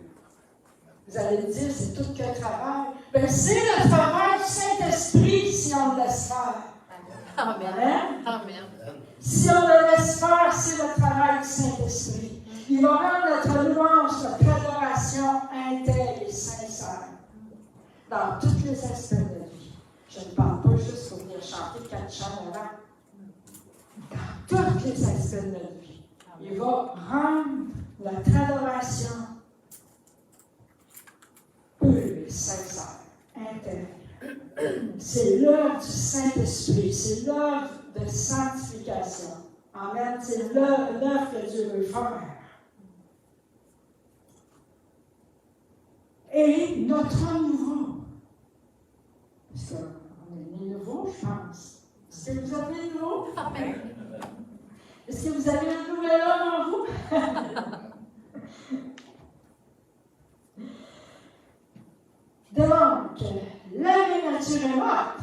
Vous allez me dire, c'est tout que travail. Bien, c'est le travail du Saint-Esprit si on le laisse faire. Amen. Amen. Si on le laisse faire, c'est le travail du Saint-Esprit. Il va rendre notre louange, notre adoration intègre et sincère dans tous les aspects de la vie. Je ne parle pas juste pour venir chanter 4 chants avant. Dans tous les aspects de notre vie. Il va rendre notre adoration pure et sincère, intègre. C'est l'œuvre du Saint-Esprit, c'est l'œuvre de sanctification. Amen. C'est l'œuvre que Dieu veut faire. Et notre nouveau. Parce qu'on est né nouveau, je pense. Est-ce que vous avez un nouveau? Est-ce que vous avez un nouvel homme en vous? Donc, la vie nature est morte.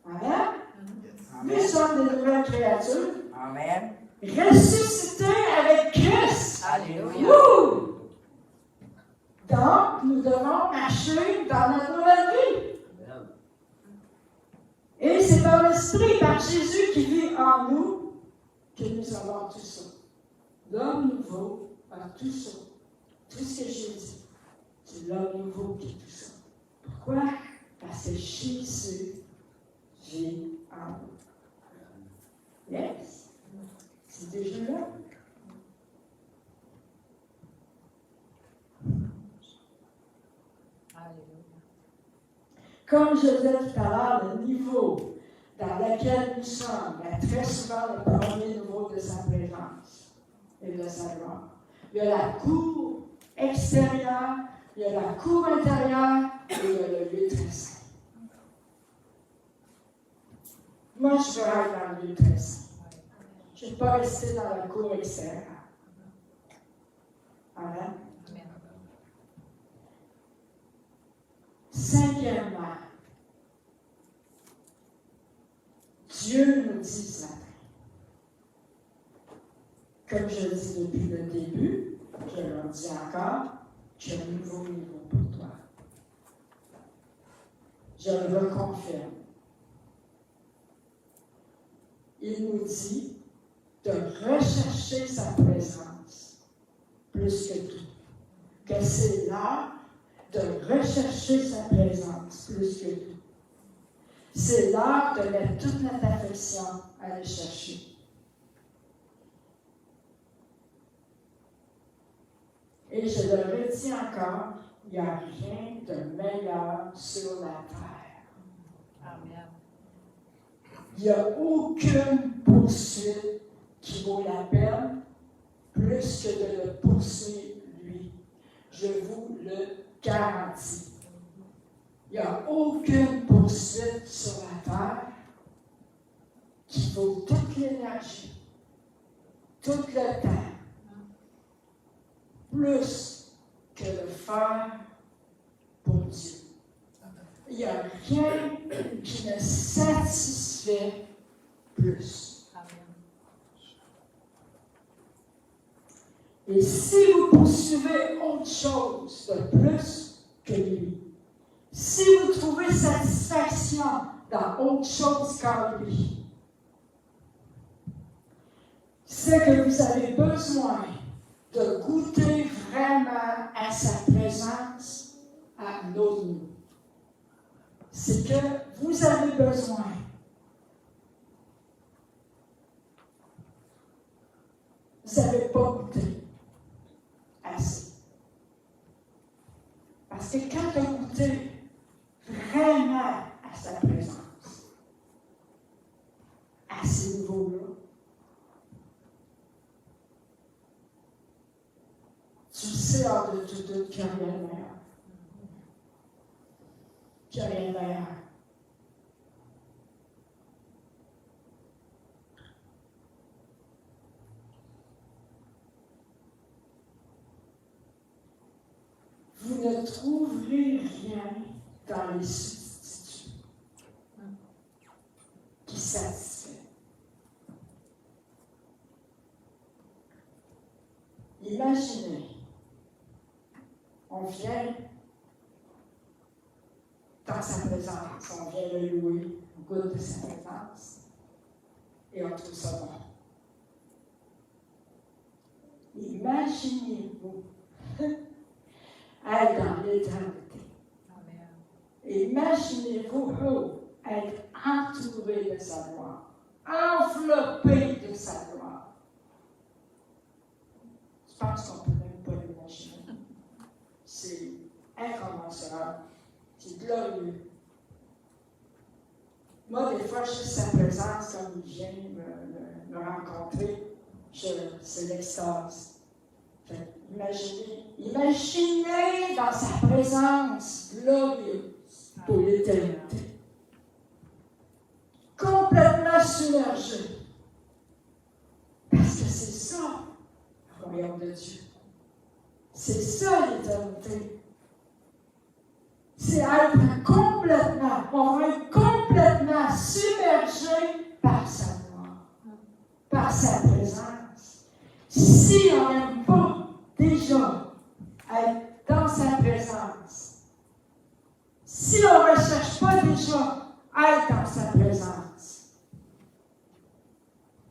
Amen. Nous sommes des nouvelles créatures. Amen. Ressuscités avec Christ. Alléluia. Wouh! Donc, nous devons marcher dans notre nouvelle vie. Et c'est par l'Esprit, par Jésus qui vit en nous, que nous avons tout ça. L'homme nouveau a tout ça. Tout ce que j'ai dit, c'est l'homme nouveau qui a tout ça. Pourquoi? Parce que Jésus vit en nous. Yes? C'est déjà là. Comme je disais tout à l'heure, le niveau dans lequel nous sommes est très souvent le premier niveau de sa présence et de sa gloire. Il y a la cour extérieure, il y a la cour intérieure et il y a le lieu très saint. Moi, je veux être dans le lieu très saint. Je ne vais pas rester dans la cour extérieure. Amen. Cinquièmement, Dieu nous dit ce matin, comme je le dis depuis le début, je le dis encore, j'ai un nouveau niveau pour toi. Je le reconfirme. Il nous dit de rechercher sa présence plus que tout, que c'est l'heure de rechercher sa présence plus que tout. C'est l'heure de mettre toute notre affection à aller chercher. Et je le redis encore, il n'y a rien de meilleur sur la terre. Amen. Il n'y a aucune poursuite qui vaut la peine plus que de le poursuivre lui. Je vous le garantis. Il n'y a aucune poursuite sur la terre qui vaut toute l'énergie, tout le temps, plus que le faire pour Dieu. Il n'y a rien qui me satisfait plus. Et si vous poursuivez autre chose de plus que lui, si vous trouvez satisfaction dans autre chose qu'en lui, c'est que vous avez besoin de goûter vraiment à sa présence à un autre niveau. C'est que vous avez besoin vous n'avez pas goûté assez. Parce que quand tu as goûté vraiment à sa présence, à ce niveau-là, tu sais hors de tout doute qu'il n'y a rien de meilleur. Qu'il n'y a rien de meilleur. Vous ne trouverez rien dans les substituts qui satisfait. Imaginez, on vient dans sa présence, on vient le louer, on goûte de sa présence, et on trouve ça bon. Imaginez-vous être dans l'éternité. Imaginez-vous être entouré de sa gloire, enveloppé de sa gloire. Je pense qu'on ne peut même pas l'imaginer. C'est incommensurable. C'est glorieux. Moi, des fois, juste sa présence, comme il vient me rencontrer, c'est l'extase. Imaginez dans sa présence glorieuse pour l'éternité. Complètement submergé. Parce que c'est ça, le royaume de Dieu. C'est ça l'éternité. C'est être complètement, on va être complètement submergé par sa gloire, par sa présence. Si on n'aime pas déjà être dans sa présence, si on ne recherche pas déjà être dans sa présence,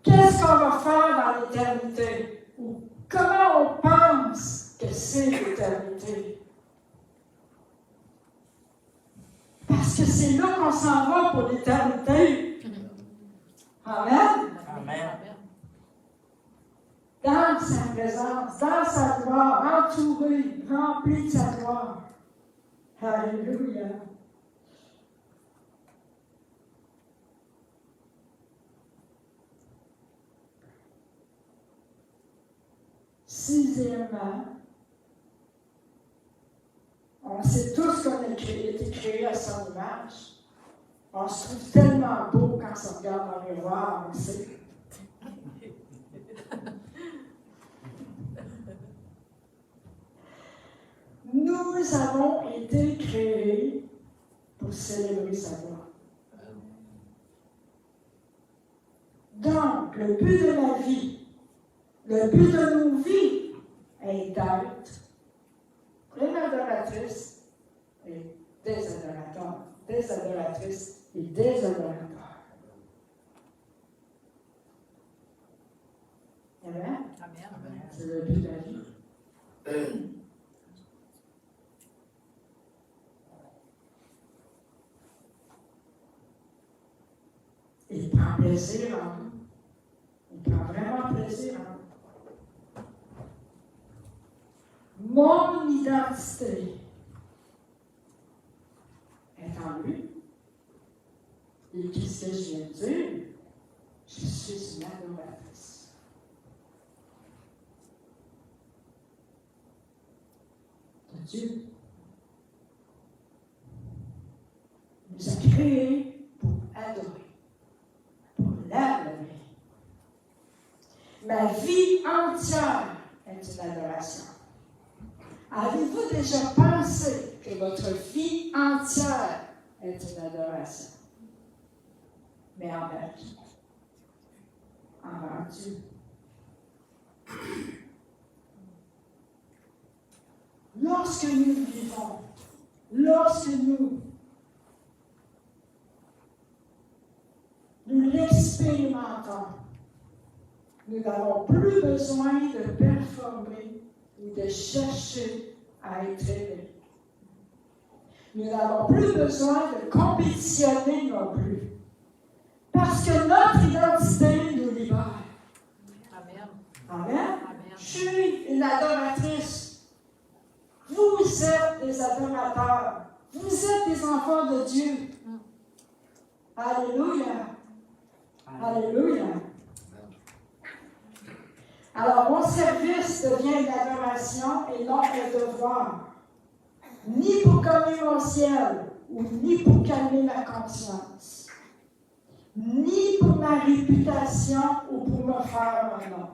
qu'est-ce qu'on va faire dans l'éternité? Ou comment on pense que c'est l'éternité? Parce que c'est là qu'on s'en va pour l'éternité. Amen. Amen. Dans sa présence, dans sa gloire, entouré, rempli de sa gloire. Alléluia. Sixièmement, on sait tous qu'on a été créé à son image. On se trouve tellement beau quand on se regarde dans le miroir, on sait. Nous avons été créés pour célébrer sa gloire. Donc, le but de la vie, le but de nos vies est d'être plein adoratrices et des adorateurs, des adoratrices et des adorateurs. Amen? Amen. C'est le but de la vie. Et il prend plaisir en nous. Il prend vraiment plaisir en nous. Mon identité est en lui. Et qu'est-ce que je viens de dire? Je suis une adoratrice. De Dieu. Il nous a créés pour adorer, pour l'adorer. Ma vie entière est une adoration. Avez-vous déjà pensé que votre vie entière est une adoration? Mais envers qui? Envers Dieu. Lorsque nous vivons, lorsque nous l'expérimentons, nous n'avons plus besoin de performer ou de chercher à être aimés. Nous n'avons plus besoin de compétitionner non plus. Parce que notre identité nous libère. Amen. Amen. Amen. Je suis une adoratrice. Vous êtes des adorateurs. Vous êtes des enfants de Dieu. Alléluia. Alléluia. Alors, mon service devient une adoration et non un devoir. Ni pour calmer mon ciel, ou ni pour calmer ma conscience, ni pour ma réputation ou pour me faire un nom.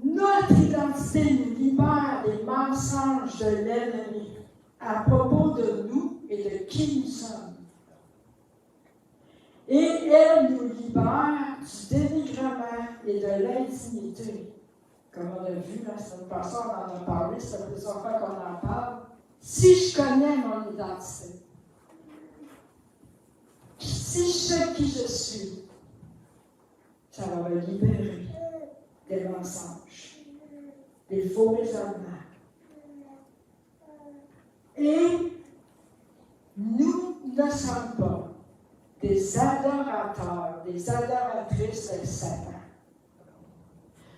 Notre identité nous libère des mensonges de l'ennemi à propos de nous et de qui nous sommes. Et elle nous libère du dénigrement et de l'indignité. Comme on a vu la semaine passée, on en a parlé, c'est la plusieurs fois qu'on en parle. Si je connais mon identité, si je sais qui je suis, ça va me libérer des mensonges, des faux raisonnements. Et nous ne sommes pas des adorateurs, des adoratrices de Satan.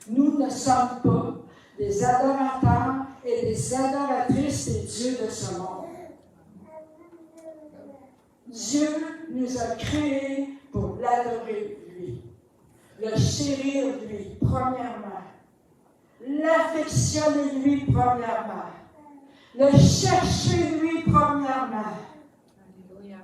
Nous ne sommes pas des adorateurs et des adoratrices des dieux de ce monde. Dieu nous a créés pour l'adorer, lui. Le chérir, lui, premièrement. L'affectionner, lui, premièrement. Le chercher, lui, premièrement. Alléluia.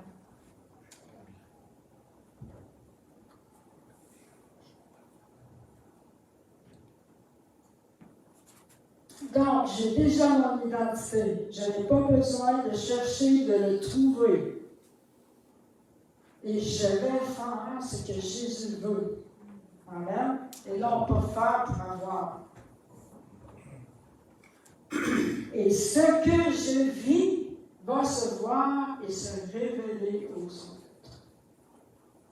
Donc, j'ai déjà mon identité. Je n'ai pas besoin de chercher de le trouver. Et je vais faire ce que Jésus veut. Amen. Et non pas faire pour avoir. Et ce que je vis va se voir et se révéler aux autres.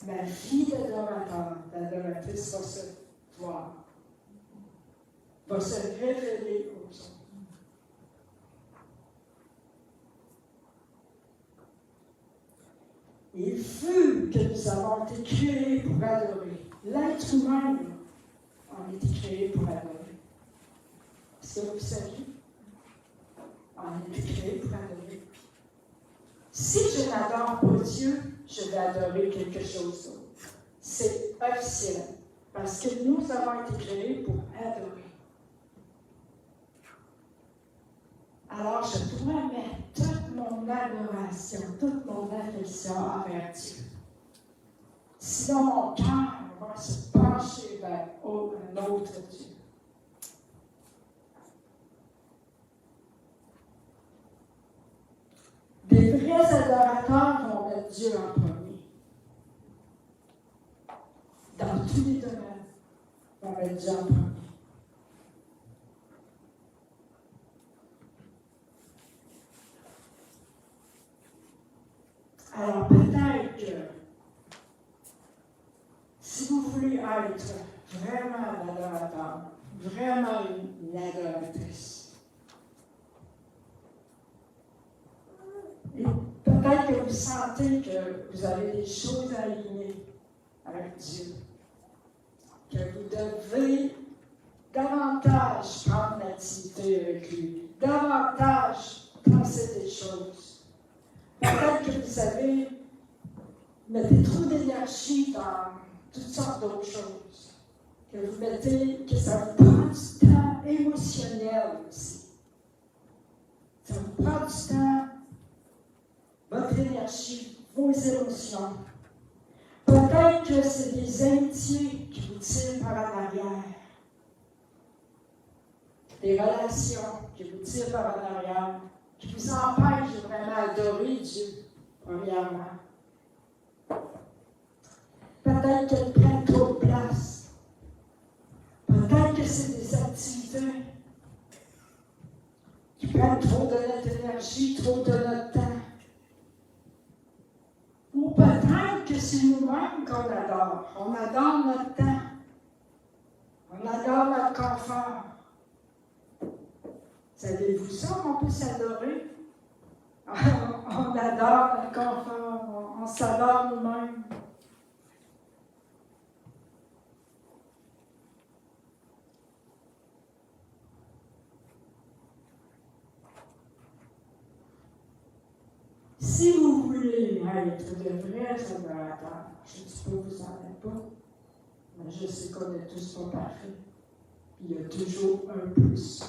Ma vie d'adorateur, d'adoratrice va se voir, va se révéler aux autres. Il fut que nous avons été créés pour adorer. L'être humain, on a été créé pour adorer. Est-ce que vous saviez? On a été créé pour adorer. Si je n'adore pas Dieu, je vais adorer quelque chose d'autre. C'est officiel. Parce que nous avons été créés pour adorer. Alors, je dois mettre toute mon adoration, toute mon affection envers Dieu. Sinon, mon cœur va se pencher vers un autre Dieu. Des vrais adorateurs vont mettre Dieu en premier. Dans tous les domaines, vont mettre Dieu en premier. Alors peut-être que si vous voulez être vraiment un adorateur, vraiment une adoratrice, et peut-être que vous sentez que vous avez des choses à aligner avec Dieu, que vous devez davantage prendre l'intimité avec lui, davantage penser des choses. Peut-être que vous avez mettez trop d'énergie dans toutes sortes d'autres choses, que ça vous prend du temps émotionnel aussi. Ça vous prend du temps, votre énergie, vos émotions. Peut-être que c'est des amitiés qui vous tirent par en arrière. Des relations qui vous tirent par en arrière, qui vous empêchent de vraiment adorer Dieu, premièrement. Peut-être qu'elles prennent trop de place. Peut-être que c'est des activités qui prennent trop de notre énergie, trop de notre temps. Ou peut-être que c'est nous-mêmes qu'on adore. On adore notre temps. On adore notre confort. Savez-vous ça qu'on peut s'adorer? On adore notre confort. On s'adore nous-mêmes. Si vous voulez être de vrais adorateurs, je ne dis pas que vous n'en êtes pas, mais je sais qu'on n'est tous pas parfaits. Il y a toujours un plus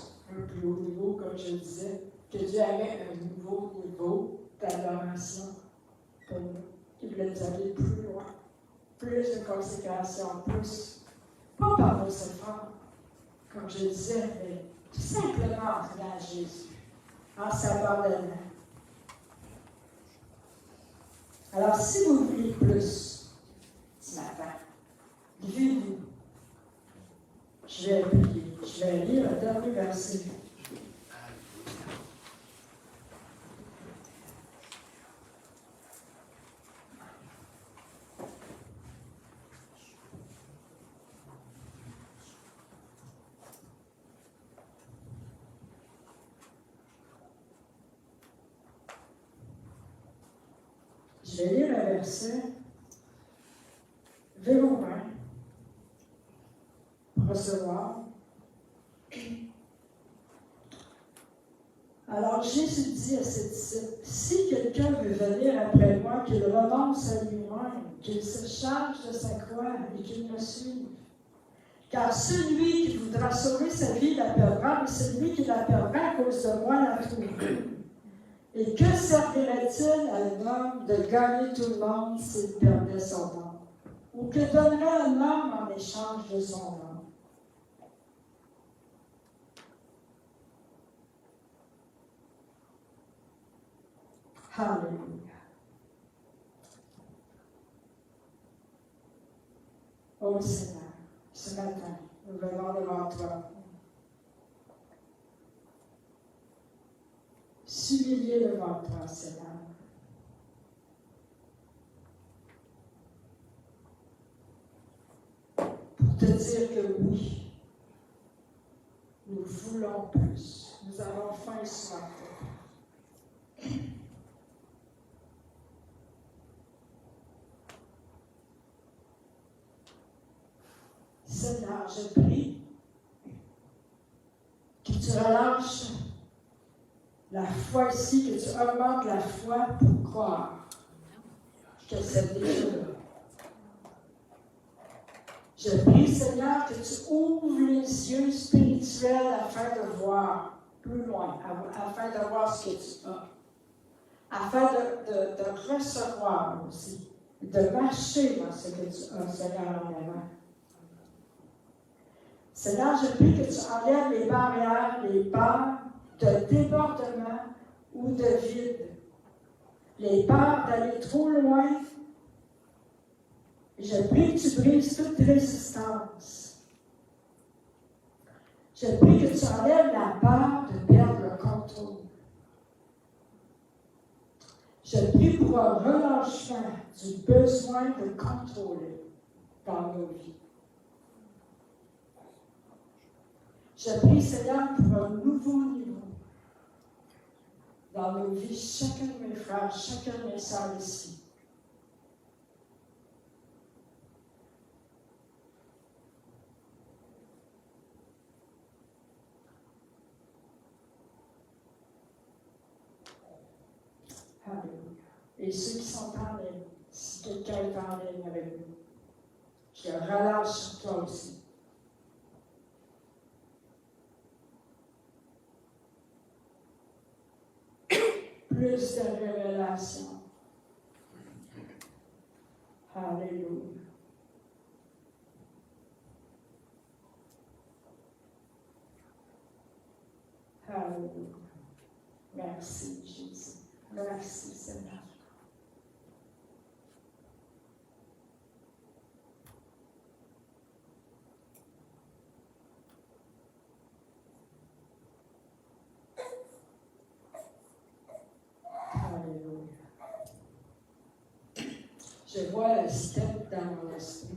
haut niveau, comme je le disais, que Dieu avait un nouveau niveau d'adoration pour nous. Il voulait nous aller plus loin, plus de consécration, plus, pas par nos efforts, comme je le disais, mais tout simplement en regardant Jésus, en s'abandonnant. Alors, si vous voulez plus ce matin, levez-vous. Je vais prier. Je vais lire le dernier verset. Je vais lire un verset. Levez vos mains pour recevoir. Alors Jésus dit à ses disciples, si quelqu'un veut venir après moi, qu'il renonce à lui-même, qu'il se charge de sa croix et qu'il me suive. Car celui qui voudra sauver sa vie la perdra, mais celui qui la perdra à cause de moi la trouvera. Et que servirait-il à un homme de gagner tout le monde s'il perdait son âme? Ou que donnerait un homme en échange de son âme? Alléluia. Oh Seigneur, ce matin, nous venons devant toi. S'humilier devant toi, Seigneur. Pour te dire que oui, nous voulons plus. Nous avons faim et soif. Seigneur, je prie que tu relâches la foi ici, que tu augmentes la foi pour croire que c'est déjà là. Je prie, Seigneur, que tu ouvres les yeux spirituels afin de voir plus loin, afin de voir ce que tu as, afin de recevoir aussi, de marcher dans ce que tu as, Seigneur, en avant. Seigneur, je prie que tu enlèves les barrières, les peurs de débordement ou de vide, les peurs d'aller trop loin. Je prie que tu brises toute résistance. Je prie que tu enlèves la peur de perdre le contrôle. Je prie pour un relâchement du besoin de contrôler dans nos vies. Je prie, Seigneur, pour un nouveau niveau dans nos vies, chacun de mes frères, chacun de mes sœurs ici. Et ceux qui sont en ligne, si quelqu'un est en ligne avec nous, je relâche sur toi aussi. Plus de révélation. Alléluia. Alléluia. Merci, Jésus. Merci, Seigneur. Alléluia. Je vois le step dans mon esprit.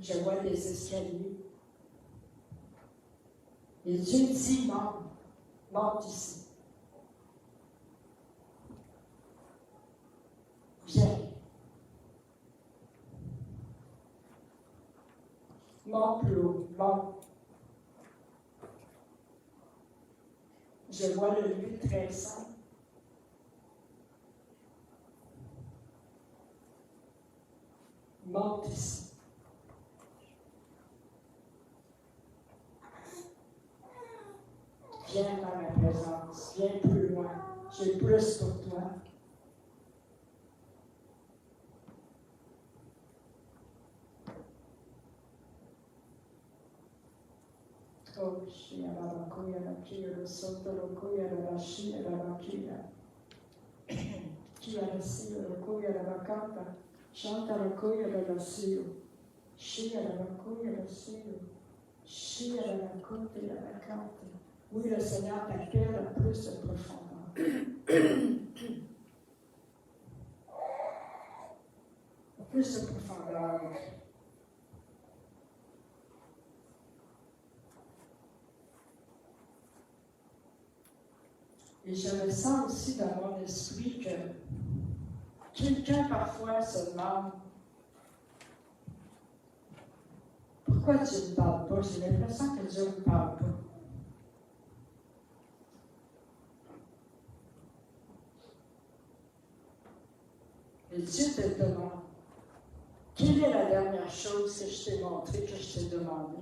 Je vois des escaliers. Et Dieu dit, monte ici. Viens. Monte plus haut, monte. Je vois le lieu très saint. Monte ici. Viens dans ma présence, viens plus loin. J'ai plus pour toi. Oh, Shia Rabakuya, Rakia, Soto, Rokuya, Rabashia, Rabakia. Kia Rasio, Rokuya, Rabakata. Chanta Rokuya, Rabasio. Shia Rabakuya, Rasio. Shia Rabakuya, Rabakata. Oui, le Seigneur t'appelle à plus de profondeur. Plus de profondeur. Et je ressens aussi dans mon esprit que quelqu'un parfois se demande pourquoi Dieu ne parle pas. J'ai l'impression que Dieu ne parle pas. Et Dieu te demande, quelle est la dernière chose que je t'ai montrée, que je t'ai demandé?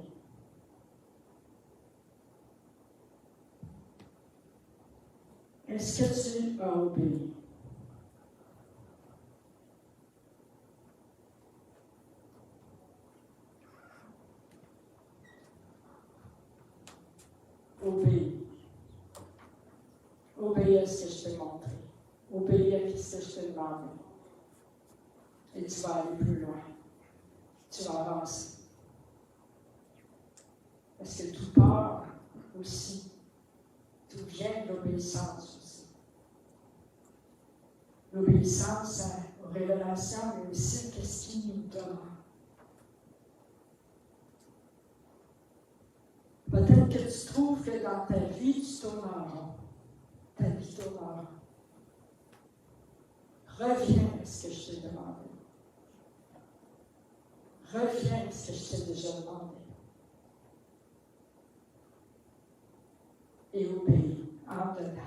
Est-ce que tu as obéi? Obéis. Obéis à ce que je t'ai montré. Obéis à ce que je t'ai demandé. Et tu vas aller plus loin. Tu vas avancer. Parce que tout part aussi. Tout vient de l'obéissance aussi. L'obéissance aux révélations, mais aussi qu'est-ce qu'il nous donne. Peut-être que tu trouves que dans ta vie, tu tournes en rond. Ta vie tourne en rond. Reviens à ce que je t'ai demandé. Reviens à ce que je t'ai déjà demandé. Et obéis en dedans.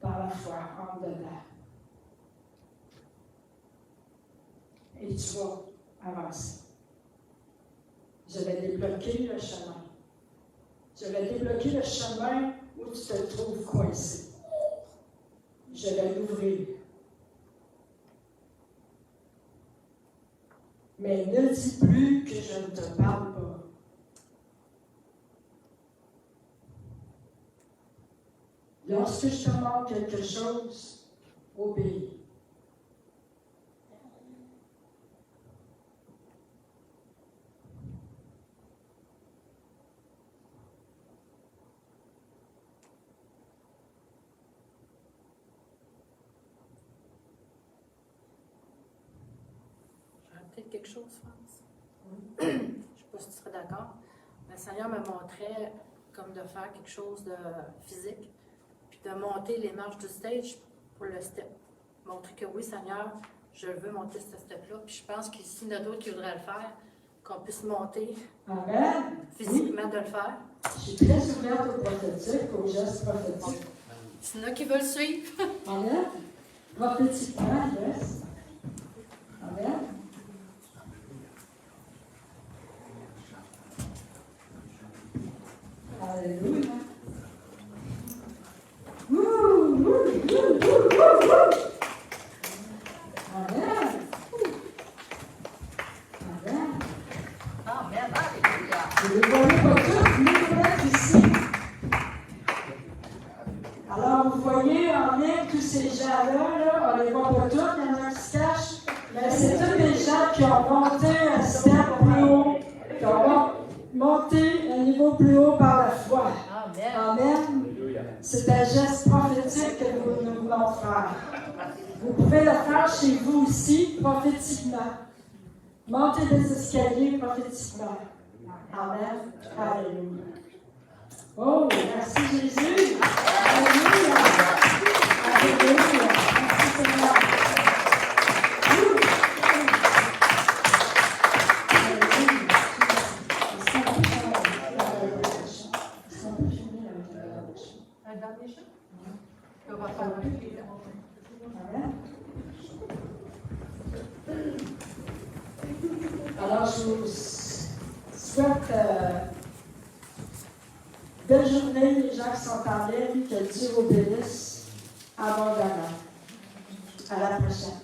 Par la foi, en dedans. Et tu vas avancer. Je vais débloquer le chemin. Je vais débloquer le chemin où tu te trouves coincé. Je vais l'ouvrir. Mais ne dis plus que je ne te parle pas. Lorsque je te demande quelque chose, obéis. J'aurais peut-être quelque chose, France. Je ne sais pas si tu serais d'accord. Le Seigneur me montrait comme de faire quelque chose de physique, puis de monter les marches du stage pour le step. Montrer que oui, Seigneur, je veux monter ce step-là. Puis je pense que s'il y en a d'autres qui voudraient le faire, qu'on puisse monter Amen. physiquement de le faire. Je suis très ouverte au prophétique, aux gestes prophétiques. S'il y en a qui veulent suivre. Amen. Prophétiquement, yes. Amen. Alléluia. Wouh, wouh, wouh, wouh, wouh, wouh. Amen. Amen. Amen. Alléluia. Je ne voyais pas toutes, mais vous êtes ici. Alors, vous voyez en ligne tous ces gens-là, on ne les voit pas tous, il y en a qui se cachent, mais c'est tous des gens qui ont monté un step plus haut, qui ont monté un niveau plus haut par la foi. Amen. Amen. C'est un geste prophétique que nous voulons faire. Vous pouvez le faire chez vous aussi, prophétiquement. Montez des escaliers prophétiquement. Amen. Alléluia. Oh, merci Jésus. Alléluia. Alléluia. Merci Seigneur. Un dernier chant? On va faire un clé, là. Amen. Alors, je vous souhaite belle journée, les gens qui sont en ligne, que Dieu vous bénisse abondamment. À la prochaine.